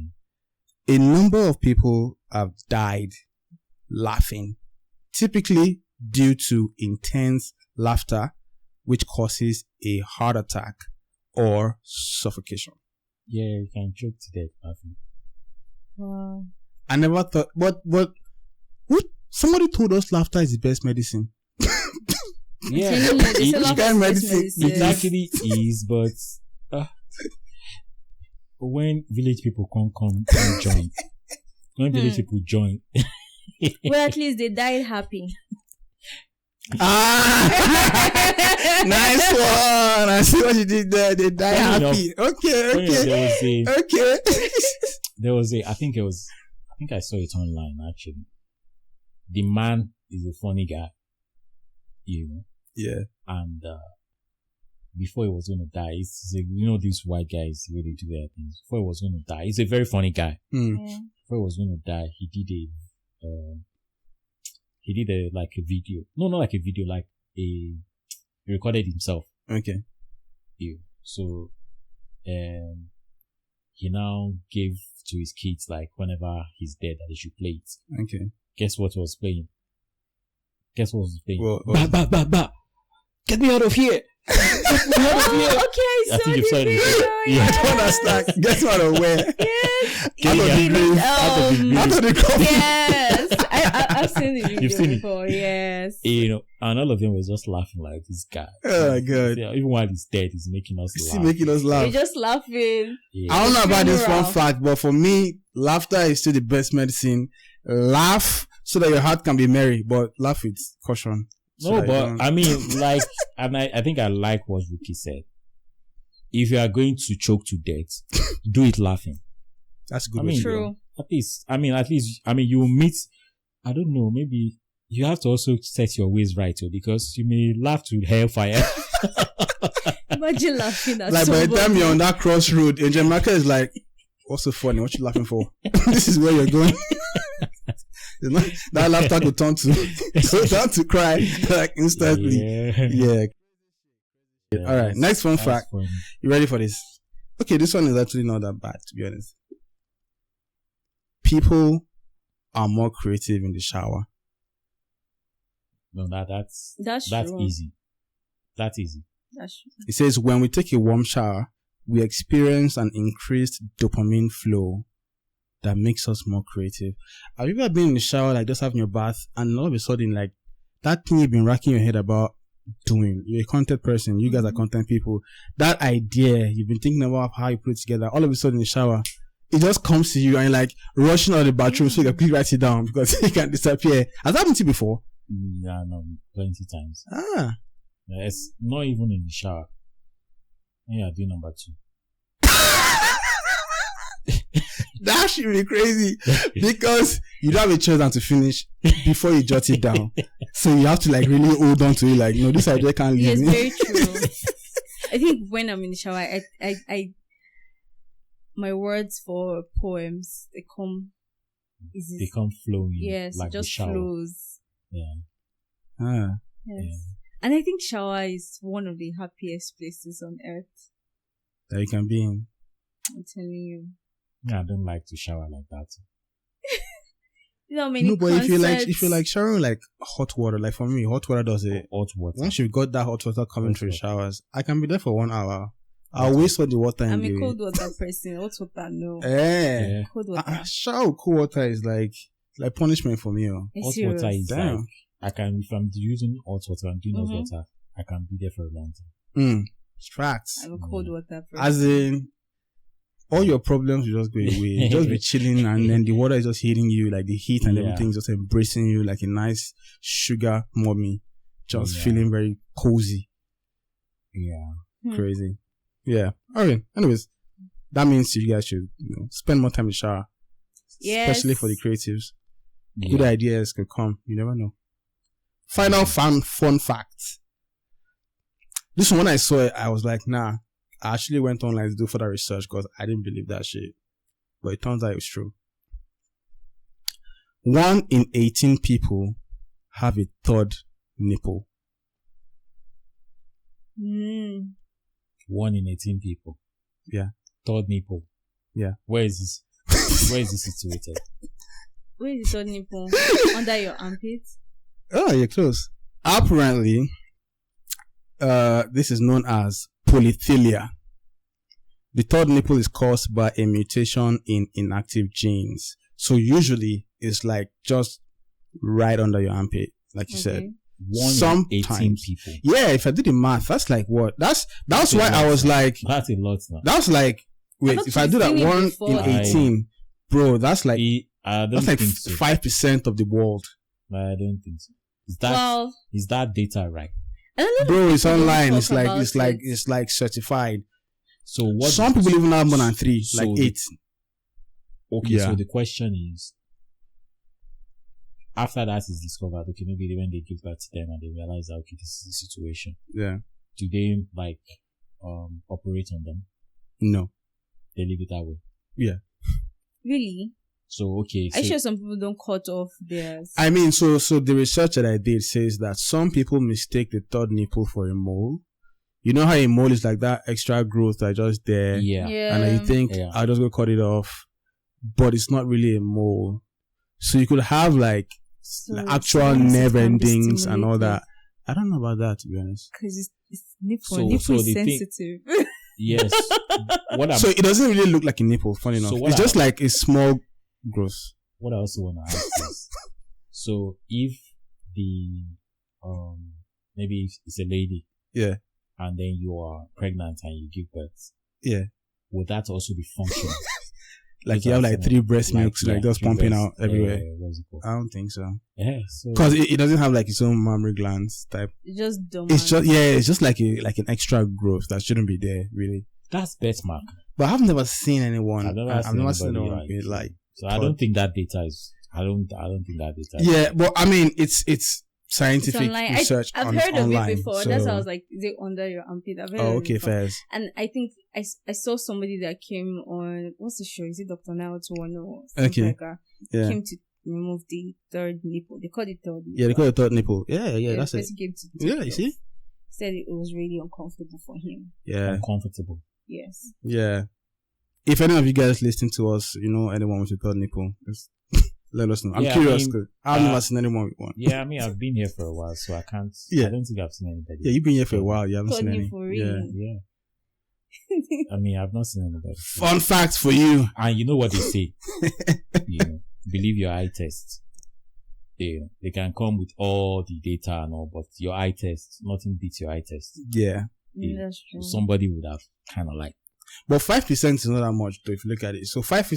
a number of people have died laughing, typically due to intense laughter, which causes a heart attack or suffocation. Yeah, you can choke to death laughing. Wow. I never thought, but somebody told us laughter is the best medicine. Yeah, Telling you, there's a it, lot of kind of medicine. medicine. it actually is, but when village people come and join, when village people join, Well, at least they died happy. Nice one. I see what you did there. They die happy. Okay. there was a, I think I saw it online actually. The man is a funny guy, you know. Yeah. And before he was going to die, he's like, you know, these white guys really do their things. Before he was going to die, he's a very funny guy. Mm. Yeah. Before he was going to die, he did like a video. No, not like a video, like he recorded himself. Okay. Yeah. So, he now gave to his kids, like, whenever he's dead, that they should play it. Okay. Guess what was playing? Well, Ba. Get me out of here. Okay, I so think you saw the it. video. Yeah. I don't understand. Guess what? Where? Yes. Out of the grave. Out of the coffin. Yes. I've seen the video You've seen it? before. Yes. You know, and all of them was just laughing like this guy. Oh my God. Yeah, even while he's dead, he's making us Is laugh. he making us You're laugh? just laughing. Yeah. I don't know about this one Funeral. fact, but for me, laughter is still the best medicine. Laugh so that your heart can be merry, but laugh with caution. No, but I mean, like, and I think I like what Ruki said. If you are going to choke to death, do it laughing. That's a good. I mean, True. at least, you will meet, I don't know, maybe you have to also set your ways right, too, because you may laugh to hellfire. Imagine laughing at like, by the time somebody. you're on that crossroad, Angel Marker is like, what's so funny? What you laughing for? This is where you're going. You know, that laughter could turn to cry, like, instantly. Yeah. All right. Next fun fact. Funny. You ready for this? Okay, this one is actually not that bad, to be honest. People are more creative in the shower. No, that's true. easy. That's easy. That's true. It says when we take a warm shower, we experience an increased dopamine flow that makes us more creative. Have you ever been in the shower, like just having your bath, and all of a sudden, like that thing you've been racking your head about doing? You're a content person. You guys are content people. That idea you've been thinking about how you put it together. All of a sudden in the shower, it just comes to you and you're like rushing out of the bathroom so you can quickly write it down because it can disappear. Has that happened to you before? Yeah, no, plenty times. Ah. It's not even in the shower. Yeah, do number 2. That should be crazy because you don't have a choice than to finish before you jot it down. So you have to like really hold on to it. Like, no, this idea can't leave Yes, me. very true. I think when I'm in the shower, I my words for poems, they come easy. They come flowing. Yes, like it just the shower. flows. Yeah. Ah. Yes. Yeah. And I think shower is one of the happiest places on earth. That you can be in. I'm telling you. Yeah, I don't like to shower like that. You know, many No, but if you concerts- like showering like hot water, like for me, hot water does it. Hot water. Once you've got that hot water coming Hot through the water. showers, I can be there for 1 hour. I'll waste all the water I'm in a the cold water person. Hot water, no. Eh. Yeah. Cold water. Shower with cool water is like punishment for me. Oh. It's Hot serious. water is Damn. like, if I'm using hot water and doing hot Mhm. water, I can be there for a long time. Facts. I'm a cold water person. As in, all your problems will just go away. You just be chilling and then the water is just hitting you, like the heat and Yeah. everything is just embracing you like a nice sugar mommy. Just Yeah. feeling very cozy. Yeah. Crazy. Yeah. Okay. Anyways, that means you guys should spend more time in the shower. Yes. Especially for the creatives. Yeah. Good ideas could come. You never know. Final fun fact. This one, when I saw it, I was like, nah. I actually went online to do further research because I didn't believe that shit. But it turns out it was true. 1 in 18 people have a third nipple. 1 in 18 people. Yeah. Third nipple. Yeah. Where is this? Where is this situated? Where is the third nipple? Under your armpit? Oh, you're close. Apparently, this is known as polythelia. The third nipple is caused by a mutation in inactive genes. So usually it's like just right under your armpit, like you said. 1 in 18 Sometimes. people. Yeah, if I did the math, that's like what? That's why I was like, That's a lot now. that's like, wait, thought if I you've do that seen it 1 before. in 18, bro, that's like, I don't that's like think so. 5% of the world. I don't think so. Well, Is that data right? a lot of Bro, it's people don't online. talk It's like, about it. it's like certified. So what? Some people even have more than 3, So like the- 8. Okay, Yeah. so the question is, after that is discovered, okay, maybe when they give birth to them and they realize that, okay, this is the situation, Yeah. do they operate on them? No. They leave it that way. Really? So okay, I'm so sure some people don't cut off theirs. I mean, so the research that I did says that some people mistake the third nipple for a mole. You know how a mole is like that extra growth that just there, yeah. and then you think Yeah. I'll just go cut it off, but it's not really a mole. So you could have like actual sometimes it nerve can be endings and all stimulated. that. I don't know about that, to be honest. Because it's nipple. So Nipple is the thing- sensitive. Yes. What I'm So it doesn't really look like a nipple. Funny enough, So what it's just like a small growth. what I also want to ask is, so if the maybe if it's a lady, Yeah. and then you are pregnant and you give birth, Yeah. would that also be functional? Like you have like 3 breast milks like just pumping out everywhere. What's it called? I don't think so. Yeah, so Because it doesn't have like its own mammary glands type. It's just dumb. It's just like an extra growth that shouldn't be there really. that's birthmark. But I've never seen anyone. I've never seen anybody anyone with like. So I don't think that data is. I don't think that data. Yeah, but I mean, it's scientific research. I've heard of it before. So. That's why I was like, is it under your armpit? I've heard of okay, it before. fair. And I think I saw somebody that came on, what's the show? Is it Dr. Now to one or something like that? Yeah. Came to remove the third nipple. They called it third nipple. Yeah, they call it third nipple. Yeah, that's it. Came to yeah, you see? Said it was really uncomfortable for him. Yeah. Uncomfortable. Yes. Yeah. If any of you guys listening to us, you know anyone with a third nipple, just let us know. I'm curious because I've never seen anyone with one. Yeah, I mean, I've been here for a while, so I can't. Yeah. I don't think I've seen anybody. Yeah, you've been here for a while. You haven't Third seen any. nipple, really? Yeah. I mean, I've not seen anybody. Fun fact for you. And you know what they say? Believe your eye test. They can come with all the data and all, but your eye test, nothing beats your eye test. Yeah. That's true. Somebody would have kind of like. But 5% is not that much, though, if you look at it. So 5%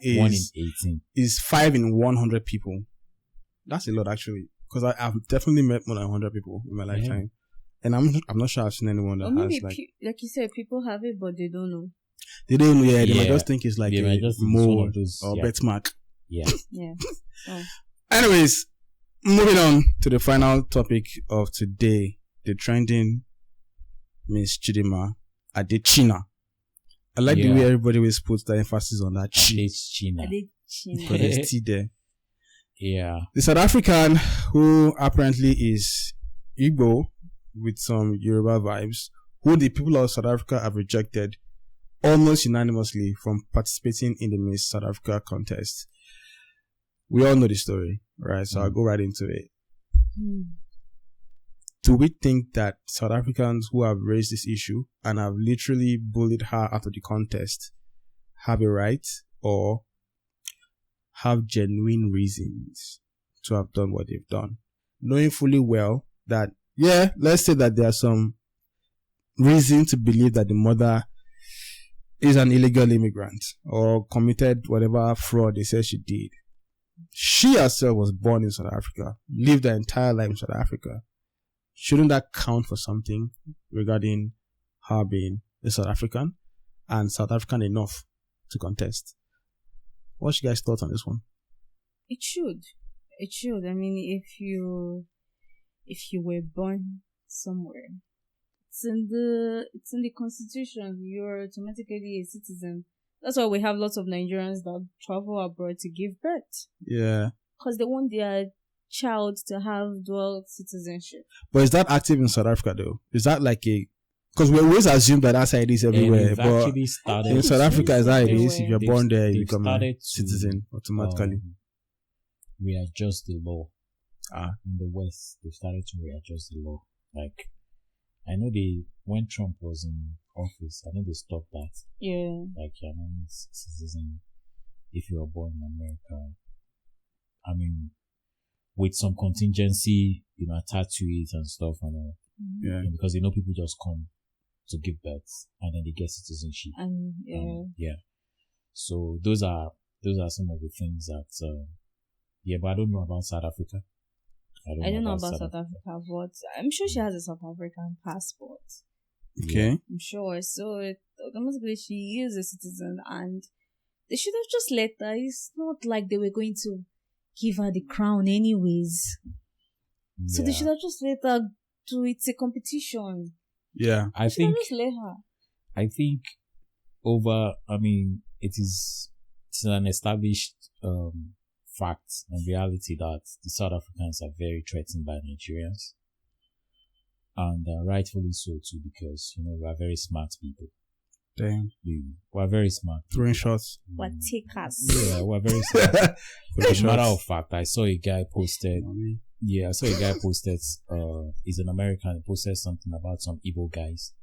is 1 in 18. Is 5 in 100 people. That's a lot, actually, because I've definitely met more than 100 people in my lifetime, and I'm not sure I've seen anyone that has like you said, people have it, but they don't know. They don't know. Yeah, they might just think it's like a mole or birthmark. Yeah. Yeah. Oh. Anyways, moving on to the final topic of today, the trending Miss Chidimma Adetshina. I like the way everybody always puts the emphasis on that Adetshina. Because there's T there. Yeah. The South African, who apparently is Igbo with some Yoruba vibes, who the people of South Africa have rejected almost unanimously from participating in the Miss South Africa contest. We all know the story, right? So I'll go right into it. Do we think that South Africans who have raised this issue and have literally bullied her out of the contest have a right or have genuine reasons to have done what they've done? Knowing fully well that, let's say that there are some reason to believe that the mother is an illegal immigrant or committed whatever fraud they say she did. She herself was born in South Africa, lived her entire life in South Africa. Shouldn't that count for something regarding her being a South African and South African enough to contest? What's your guys' thoughts on this one? It should. I mean, if you were born somewhere, it's in the constitution. You're automatically a citizen. That's why we have lots of Nigerians that travel abroad to give birth. Yeah. Because they want their child to have dual citizenship. But is that active in South Africa though? Is that like because we always assume that that's how it is everywhere. But in South Africa, is that it is? If you're born there, you become a citizen automatically. Readjust the law. In the West, they started to readjust the law. Like, I know when Trump was in office, I know they stopped that. Yeah. Like, you're not a citizen if you were born in America. I mean, with some contingency, attached to it and stuff, and because people just come to give birth and then they get citizenship. So those are some of the things that but I don't know about South Africa. I don't know about South Africa, but I'm sure she has a South African passport. Okay. I'm sure. So automatically she is a citizen, and they should have just let her. It's not like they were going to give her the crown anyways. So they should have just let her do it. It's a competition. Yeah. I think just let her. I think it's an established fact and reality that the South Africans are very threatened by Nigerians. And rightfully so too, because we are very smart people. Damn. We're very smart. Throwing shots. We're takers. Yeah, we're very smart. As a matter of fact, I saw a guy posted. Yeah, I saw a guy posted. He's an American. He posted something about some Igbo guys.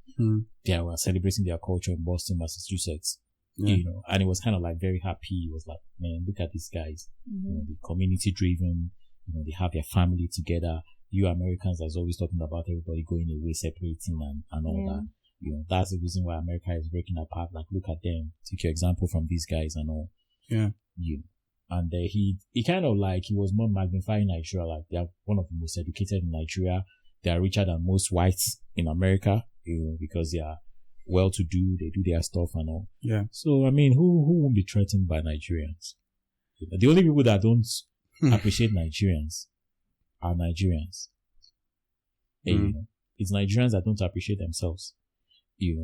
They were celebrating their culture in Boston, Massachusetts. Yeah. And he was kind of like very happy. He was like, "Man, look at these guys. The community driven. They have their family together. You Americans are always talking about everybody going away, separating and all that. That's the reason why America is breaking apart. Like, look at them. Take your example from these guys and all. Yeah. And he kind of like, he was more magnifying Nigeria. Like, they are one of the most educated in Nigeria. They are richer than most whites in America, because they are well-to-do. They do their stuff and all. Yeah. So, I mean, who won't be threatened by Nigerians? The only people that don't appreciate Nigerians are Nigerians. It's Nigerians that don't appreciate themselves.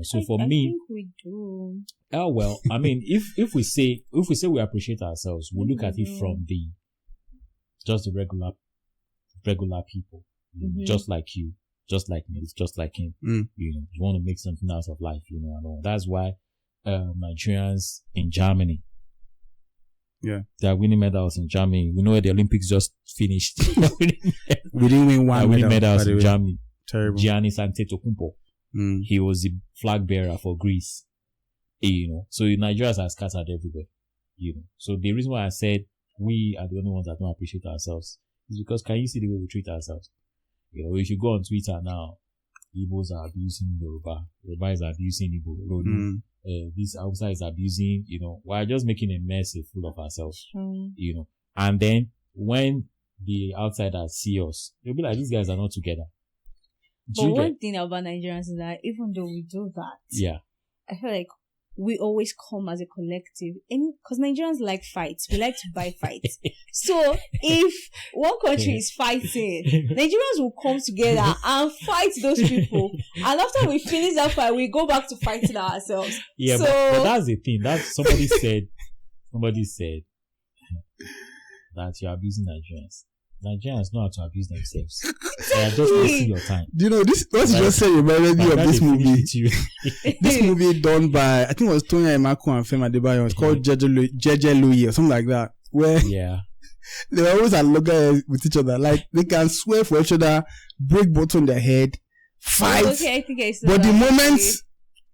So for me, I think we do. Oh well, I mean, if we say we appreciate ourselves, we look at it from just the regular people, just like you, just like me, just like him. You want to make something out of life, and all. That's why Nigerians in Germany, they are winning medals in Germany. We know where the Olympics just finished. We didn't win one winning medals in Germany. Terrible. Giannis Antetokounmpo. He was the flag bearer for Greece. So Nigerians are scattered everywhere. So the reason why I said we are the only ones that don't appreciate ourselves is because, can you see the way we treat ourselves? If you go on Twitter now, Igbos are abusing Yoruba. Yoruba is abusing Igbo. This outside is abusing, we're just making a mess, a fool of ourselves. And then when the outsiders see us, they'll be like, these guys are not together. But one thing about Nigerians is that even though we do that, I feel like we always come as a collective. Because Nigerians like fights. We like to buy fights. So if one country is fighting, Nigerians will come together and fight those people. And after we finish that fight, we go back to fighting ourselves. Yeah, but that's the thing. Somebody said that you're abusing Nigerians. Nigerians know how to abuse themselves. They are just wasting your time. Do you know this? What you just said reminded me of this movie. This movie done by, I think it was Tonya Emako and Fema Adebayo. It's called Jeje Louis or something like that. Where they were always at logger with each other. Like, they can swear for each other, break both on their head, fight. Okay, I think I saw but that. the moment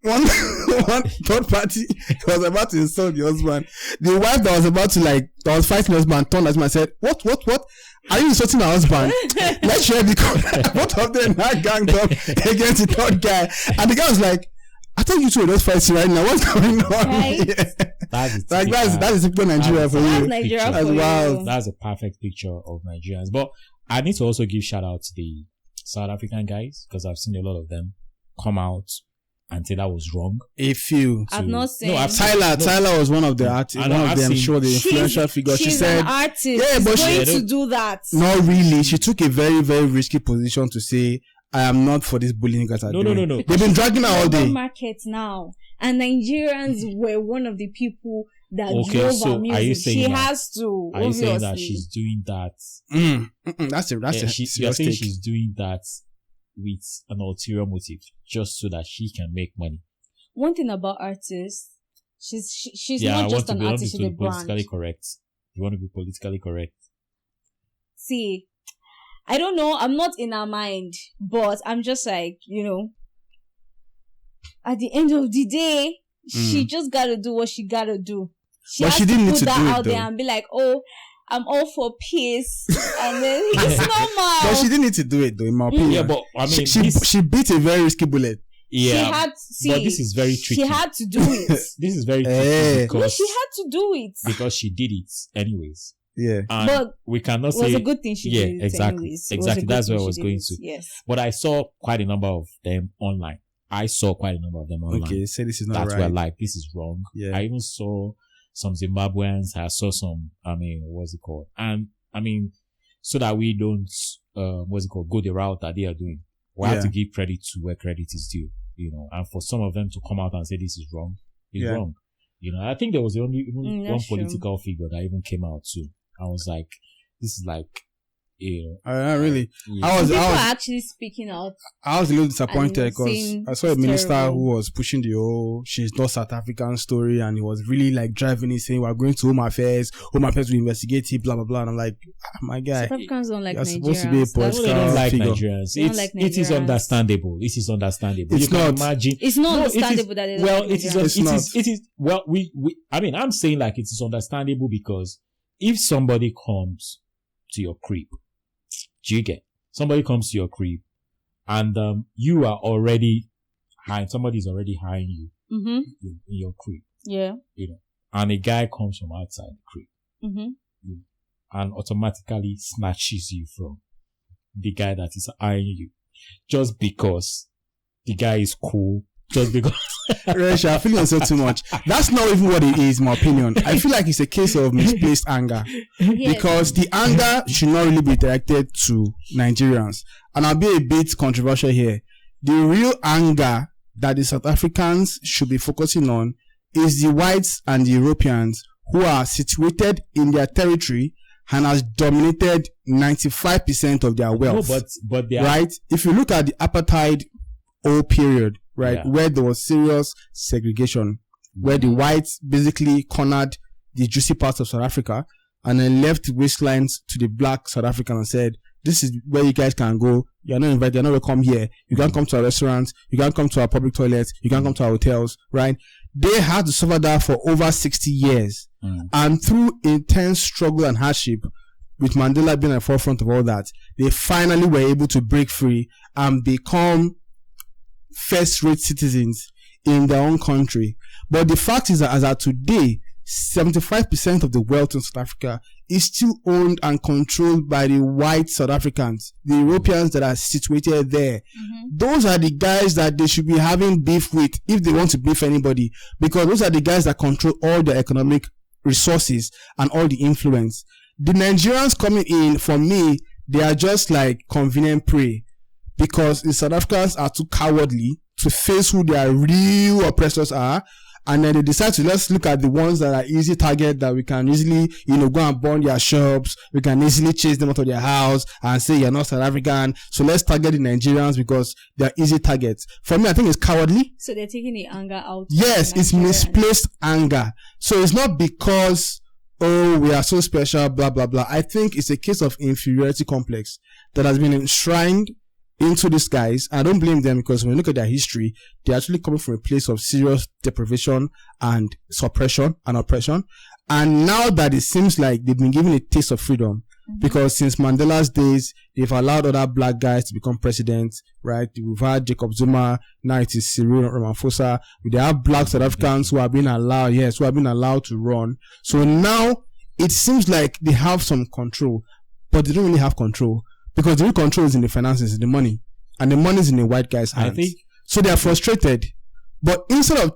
one third party was about to insult the husband, the wife that was fighting the husband turned at him and said, What? Are you insulting our husband? Let's share the both of them now ganged up against the third guy. And the guy was like, I thought you two were just fighting right now. What's going on? Right? That's typical Nigeria for you. That's wild. That's a perfect picture of Nigerians. But I need to also give shout out to the South African guys, because I've seen a lot of them come out and say that was wrong. A few. I've not seen. Tyler was one of the artists. One of them, sure, the influential figure. She said, an artist. Yeah, but she's going to do that. Not really. She took a very, very risky position to say, I am not for this bullying guys are doing. No. They've been dragging her all day. Market now. And Nigerians were one of the people that drove her music. Are you saying she has to. Are you saying that she's doing that? That's you're saying she's doing that with an ulterior motive, just so that she can make money. One thing about artists, she's not just an artist, she's a brand. Politically correct. You want to be politically correct? See, I don't know. I'm not in her mind, but I'm just like, at the end of the day, she just gotta do what she gotta do. She didn't need to put that out there and be like, oh, I'm all for peace, and then it's normal. But she didn't need to do it, though, in my opinion. Yeah, but I mean, she beat a very risky bullet. Yeah, but this is very tricky. She had to do it. This is very tricky because she had to do it because she did it anyways. Yeah, and but we cannot say it was a good thing she did. Yeah, exactly. That's where I was going to. Yes, but I saw quite a number of them online. Okay, say this is not That's right. where like this is wrong. Yeah, I even saw some Zimbabweans. I saw some. What's it called? And so that we don't go the route that they are doing. We have to give credit to where credit is due. And for some of them to come out and say this is wrong, is wrong. I think there was only one political figure that even came out too. I was like, this is like, really. Yeah. I was actually speaking out. I was a little disappointed because I saw a minister who was pushing the whole "she's not South African" story, and he was really like driving it, saying we're going to Home Affairs will investigate it, blah blah blah. And I'm like, my guy, South Africans don't like Nigerians. Supposed to be a political they don't like figure. Nigerians. It is understandable. It is understandable. It's not. Imagine. It's not understandable that they don't like Nigerians. It is. Well, I'm saying like it is understandable because if somebody comes to your crib. Do you get? Somebody comes to your crib and you are already somebody's already hiring you Mm-hmm. in your crib, Yeah. and a guy comes from outside the crib, Mm-hmm. and automatically snatches you from the guy that is eyeing you just because the guy is cool, just because. Resh, I feel yourself too much. That's not even what it is, in my opinion. I feel like it's a case of misplaced anger. Yes. Because the anger should not really be directed to Nigerians. And I'll be a bit controversial here. The real anger that the South Africans should be focusing on is the whites and the Europeans who are situated in their territory and has dominated 95% of their wealth. No, but they are, right? If you look at the apartheid old period, right, where there was serious segregation, where the whites basically cornered the juicy parts of South Africa and then left waistlines to the black South Africans and said, this is where you guys can go. You're not invited. You're not welcome here. You can't come to our restaurants. You can't come to our public toilets. You can't come to our hotels, right? They had to suffer that for over 60 years. And through intense struggle and hardship, with Mandela being at the forefront of all that, they finally were able to break free and become first-rate citizens in their own country. But the fact is that as of today, 75% of the wealth in South Africa is still owned and controlled by the white South Africans, the Europeans that are situated there. Those are the guys that they should be having beef with if they want to beef anybody, because those are the guys that control all the economic resources and all the influence. The Nigerians coming in, for me, they are just like convenient prey, because the South Africans are too cowardly to face who their real oppressors are, and then they decide to let's look at the ones that are easy target, that we can easily, go and burn their shops, we can easily chase them out of their house and say you're not South African, so let's target the Nigerians because they're easy targets. For me, I think it's cowardly. So they're taking the anger out. Yes, it's misplaced anger. So it's not because, oh, we are so special, blah, blah, blah. I think it's a case of inferiority complex that has been enshrined into these guys. I don't blame them, because when you look at their history, they're actually coming from a place of serious deprivation and suppression and oppression. And now that it seems like they've been given a taste of freedom, because since Mandela's days, they've allowed other black guys to become president, right? We've had Jacob Zuma, now it is Cyril Ramaphosa. They have black South Africans who have been allowed, to run. So now it seems like they have some control, but they don't really have control, because the real control is in the finances, the money, and the money is in the white guy's hands. So they are frustrated. But instead of,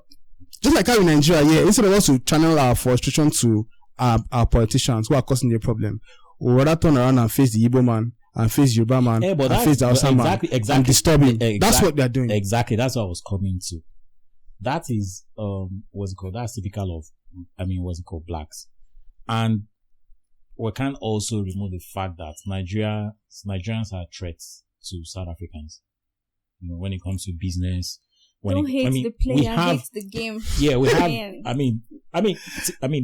just like how in Nigeria, instead of us to channel our frustration to our politicians who are causing the problem, we rather turn around and face the Igbo man, and face Yoruba man, and face the Hausa man, and disturb him. That's what they're doing. Exactly. That's what I was coming to. That is, that's typical of, blacks. And we can't also remove the fact that Nigerians are threats to South Africans. When it comes to business. Don't hate the player, hate the game. Yeah, we have. I mean,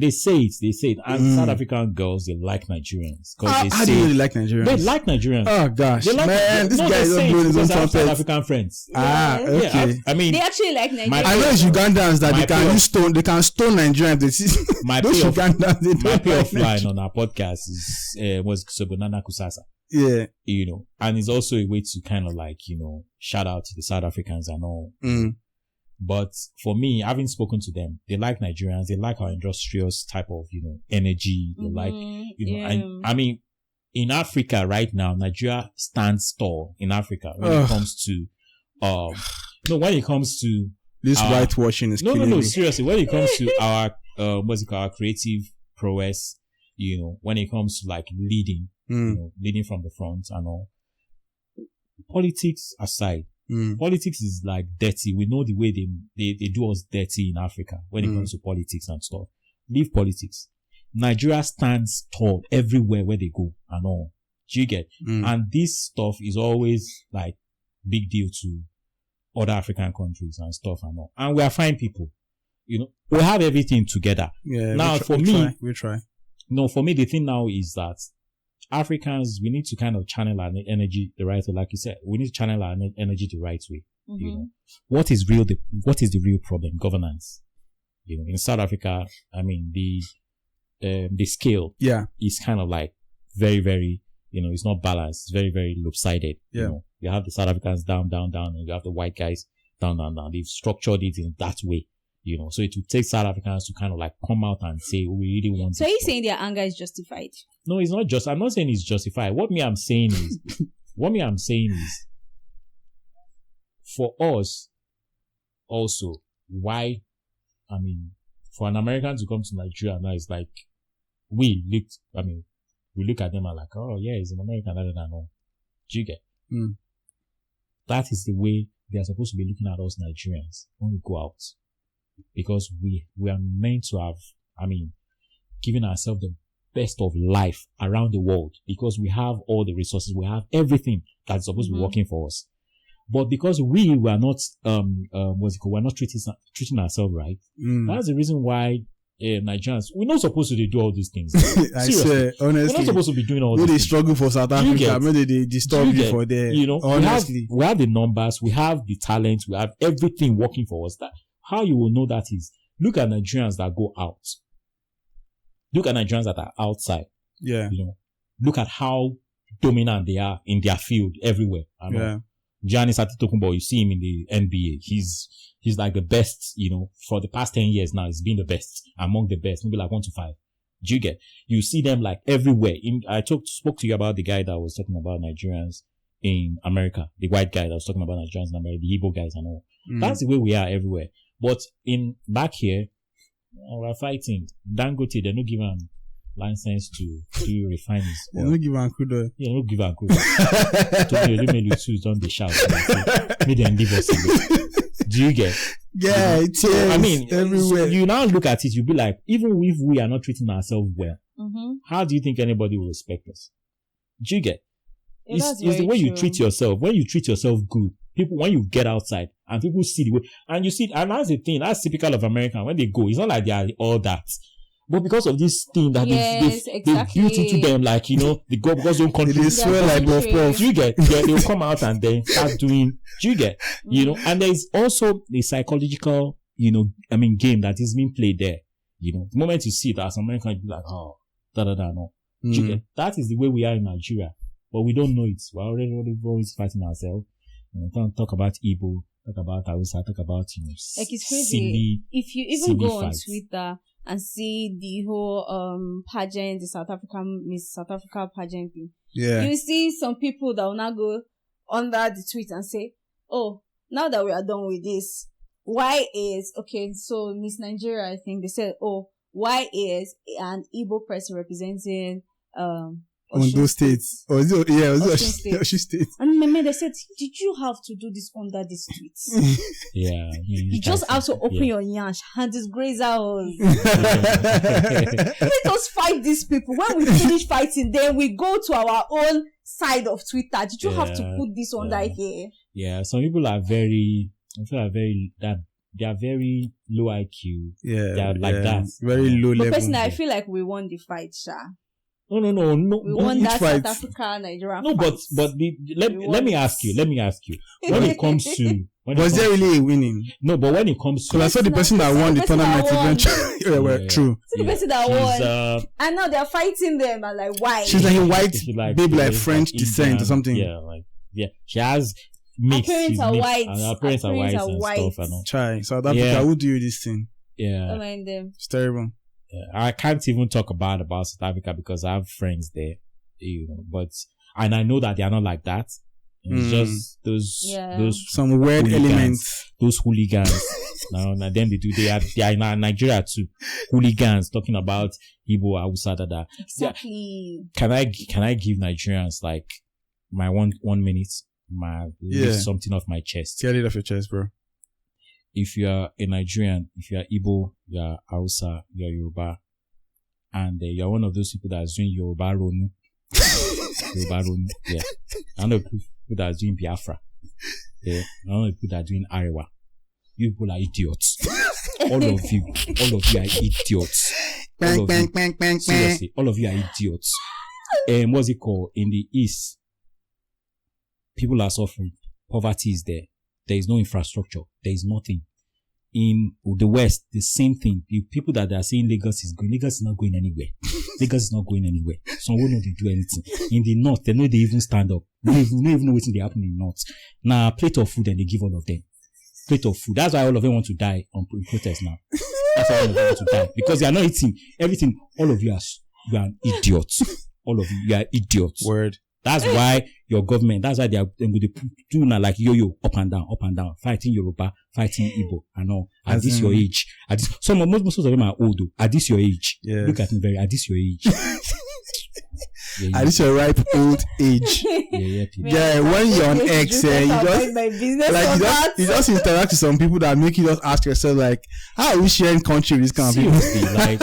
they say it, and South African girls, they like Nigerians because how do you really like Nigerians? They like Nigerians. Oh gosh, this guy is not blowing his own trumpet. South African friends. Okay. Yeah, they actually like Nigerians. I know it's Ugandans that they can use stone. They can stone Nigerians. Those Ugandans, they my don't pay like offline on our podcast is was Sobonana Kusasa. Yeah. And it's also a way to kind of like, shout out to the South Africans and all. But for me, having spoken to them, they like Nigerians, they like our industrious type of, energy. They like, and I mean, in Africa right now, Nigeria stands tall in Africa when it comes to, when it comes to this whitewashing is killing me. Seriously, when it comes to our, our creative prowess, when it comes to like leading, leading from the front and all. Politics aside, politics is like dirty. We know the way they do us dirty in Africa when it comes to politics and stuff. Leave politics. Nigeria stands tall everywhere where they go and all. Do you get? And this stuff is always like big deal to other African countries and stuff and all. And we are fine people. We have everything together. Yeah. Now we try. No, for me, the thing now is that Africans, we need to kind of channel our energy the right way. Like you said, we need to channel our energy the right way. What is the real problem? Governance. In South Africa, I mean, the scale is kind of like very, very, it's not balanced. It's very, very lopsided. Yeah. You have the South Africans down, and you have the white guys down. They've structured it in that way, you know. So it would take South Africans to kind of like come out and say, we really want. So are you saying their anger is justified? No, it's not just. I'm not saying it's justified. What I'm saying is, for us, also, why? I mean, for an American to come to Nigeria now, it's like we look at them and like, oh yeah, he's an American, no. Do you get? That is the way they are supposed to be looking at us Nigerians when we go out, because we are meant to have, given ourselves the best of life around the world, because we have all the resources, we have everything that's supposed to be working for us. But because we were not, we're not treating ourselves right. That's the reason why Nigerians, we're not supposed to do all these things. I swear, honestly, we're not supposed to be doing all these things. They struggle for South Africa. Maybe they disturb you for there. You know, honestly, we have the numbers, we have the talent, we have everything working for us. That how you will know that is, look at Nigerians that go out. Look at Nigerians that are outside. Yeah. You know, look at how dominant they are in their field everywhere. Giannis Antetokounmpo, you see him in the NBA. He's like the best, you know, for the past 10 years now. He's been the best, among the best, maybe like 1 to 5. Do you get? You see them like everywhere. I spoke to you about the guy that was talking about Nigerians in America, the white guy that was talking about Nigerians in America, the Igbo guys and all. That's the way we are everywhere. But back here, we're fighting. Dangote, they don't give them license to do refineries. They don't give them crude. Yeah, don't give them crude. Told you, let me lose, don't they shout. Make them leave us alone. Do you get? Yeah, it is. Everywhere. You now look at it, you'll be like, even if we are not treating ourselves well, how do you think anybody will respect us? Do you get? It's the way you treat yourself. When you treat yourself good, people, when you get outside and people see the way, and you see, and that's the thing, that's typical of American. When they go, it's not like they are all that. But because of this thing that they built into them, like, you know, they go because they don't control. They swear like puff. You get? They'll come out and then start doing, you get? You know, and there's also the psychological, you know, game that is being played there. You know, the moment you see it as American, you'll be like, oh, no. You get? That is the way we are in Nigeria. But we don't know it. We're always fighting ourselves. You know, talk about Igbo, talk about Hausa, talk about, you know, like it's crazy. If you even go on Twitter and see the whole pageant, the Miss South Africa pageant thing, you see some people that will now go under the tweet and say, oh, now that we are done with this, why is, so Miss Nigeria, I think they said, oh, why is an Igbo person representing Ondo states. Osun State. And they said, did you have to do this under this tweet? Yeah. You just have to open your yash and disgrace us. Let us fight these people. When we finish fighting, then we go to our own side of Twitter. Did you have to put this under here? Yeah, some people are very low IQ. Yeah. They are like that. Very low level. But personally, I feel like we won the fight, Sha. No. We won that South Africa, Nigeria. No, fight. but let me ask you. When it comes to, was there really a winning? No, but when it comes to, because I saw the person that won the tournament eventually. True. So the person that won, and now they're fighting them. And like, why? She's like a white baby, like French descent or something. Yeah, she has mixed. Her parents are white. And her parents are white and stuff. And all. Try South Africa. Who do you this thing? Yeah, I mind them. It's terrible. I can't even talk about South Africa because I have friends there, you know, and I know that they are not like that. It's just those some weird elements, those hooligans. And then they are in Nigeria too. Hooligans talking about Igbo, Hausa, da. Exactly. Can I give Nigerians like my one minute, lift something off my chest? Get it off your chest, bro. If you are a Nigerian, if you are Igbo, you are Hausa, you are Yoruba, and you are one of those people that is doing Yoruba Ronu. Yeah. I know people that are doing Biafra. Yeah. I know people that are doing Arewa. You people are idiots. All of you are idiots. Seriously, all of you are idiots. What's it called? In the East, people are suffering. Poverty is there. There is no infrastructure. There is nothing. In the West, the same thing. The people that are saying Lagos is not going anywhere. Lagos is not going anywhere. Some will not do anything. In the North, they know they even stand up. They don't even know what they happen in the North. Now, a plate of food and they give all of them. plate of food. That's why all of them want to die on protest now. That's why all of them want to die because they are not eating everything. All of you are idiots. All of you are idiots. Word. That's why your government. That's why they do now like yo-yo up and down, fighting Yoruba, fighting Igbo, and all. At this your age, most of them are old. At this your age, yes. Look at me very. At this your age. At this your ripe old age. Yeah, when you're on X, you just interact with some people that make you just ask yourself like, how are we sharing country with this kind of people? Like,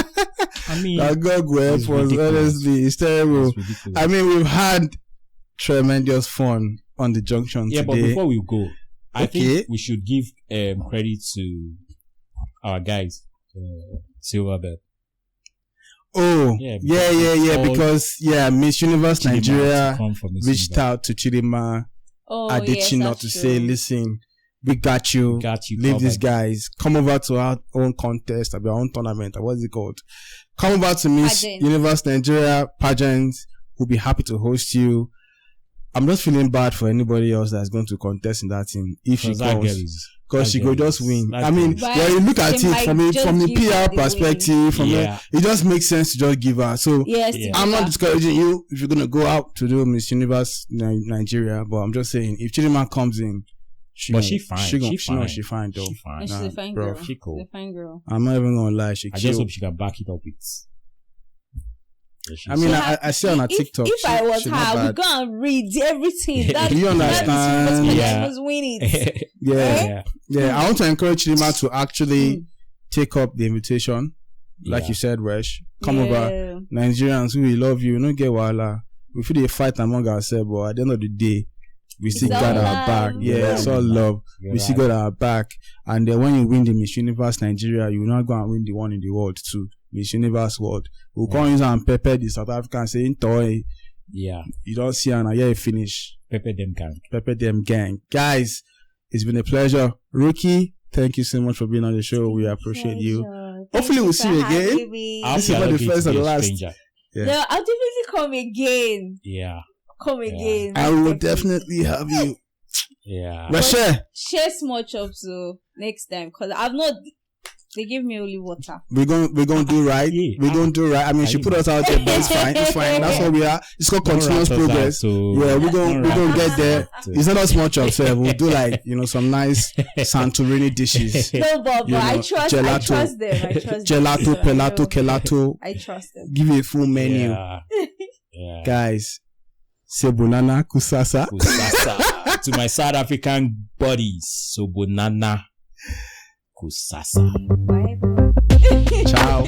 I mean, God go help us. Honestly, it's terrible. I mean, we've had tremendous fun on the junction today. But before we go, I think we should give credit to our guys, Silverbird. Oh, yeah. Because Miss Universe Chidimma Nigeria reached out to Chidimma Adetshina to say, listen, we got you. Leave these guys. Come over to our own contest, our own tournament. What is it called? Come over to Miss Universe Nigeria pageant. We'll be happy to host you. I'm just feeling bad for anybody else that's going to contest in that team if she comes. Because she could just win. I mean, when you look at it from the PR perspective, it just makes sense to just give her. So I'm not discouraging you if you're going to go out to do Miss Universe Nigeria, but I'm just saying if Chidimma comes in, she's fine. She's fine though. She's a fine girl. She's cool. She's a fine girl. I'm not even gonna lie. I just hope she can back it up with. I mean, I see on her TikTok. If I was her, I would go and read everything. Do you understand? I was winning. Yeah. I want to encourage Chidimma to actually take up the invitation. Like you said, Resh. Come over. Nigerians, we love you. No get wahala. We feel a fight among ourselves, but at the end of the day, we still got our back. Yeah, it's all love. We still got our back. And then when you win the Miss Universe Nigeria, you will not go and win the one in the world too. Miss Universe World. We'll come in and pepper the South African saying, toy. Yeah. You don't see and you finish. Pepper them gang. Pepper them gang. Guys, it's been a pleasure. Ruki, thank you so much for being on the show. We appreciate you. Hopefully we'll see you again. This is not the first or the last. Yeah. No, I'll definitely come again. Yeah. Come again. I will definitely have you. Yeah. But share small chops so next time because I've not. They give me only water. We're gonna do right. We're gonna do right. I mean, she put us out there, but it's fine. It's fine. That's what we are. It's called continuous progress. Yeah, we're gonna get there. It's not a small chop, sir. We'll do like some nice Santorini dishes. No, but I trust them. Gelato, pelato, kelato. I trust them. Give you a full menu. Yeah. Guys, sebonana kusasa. To my South African buddies, sebonana kusasa. Bye. Ciao.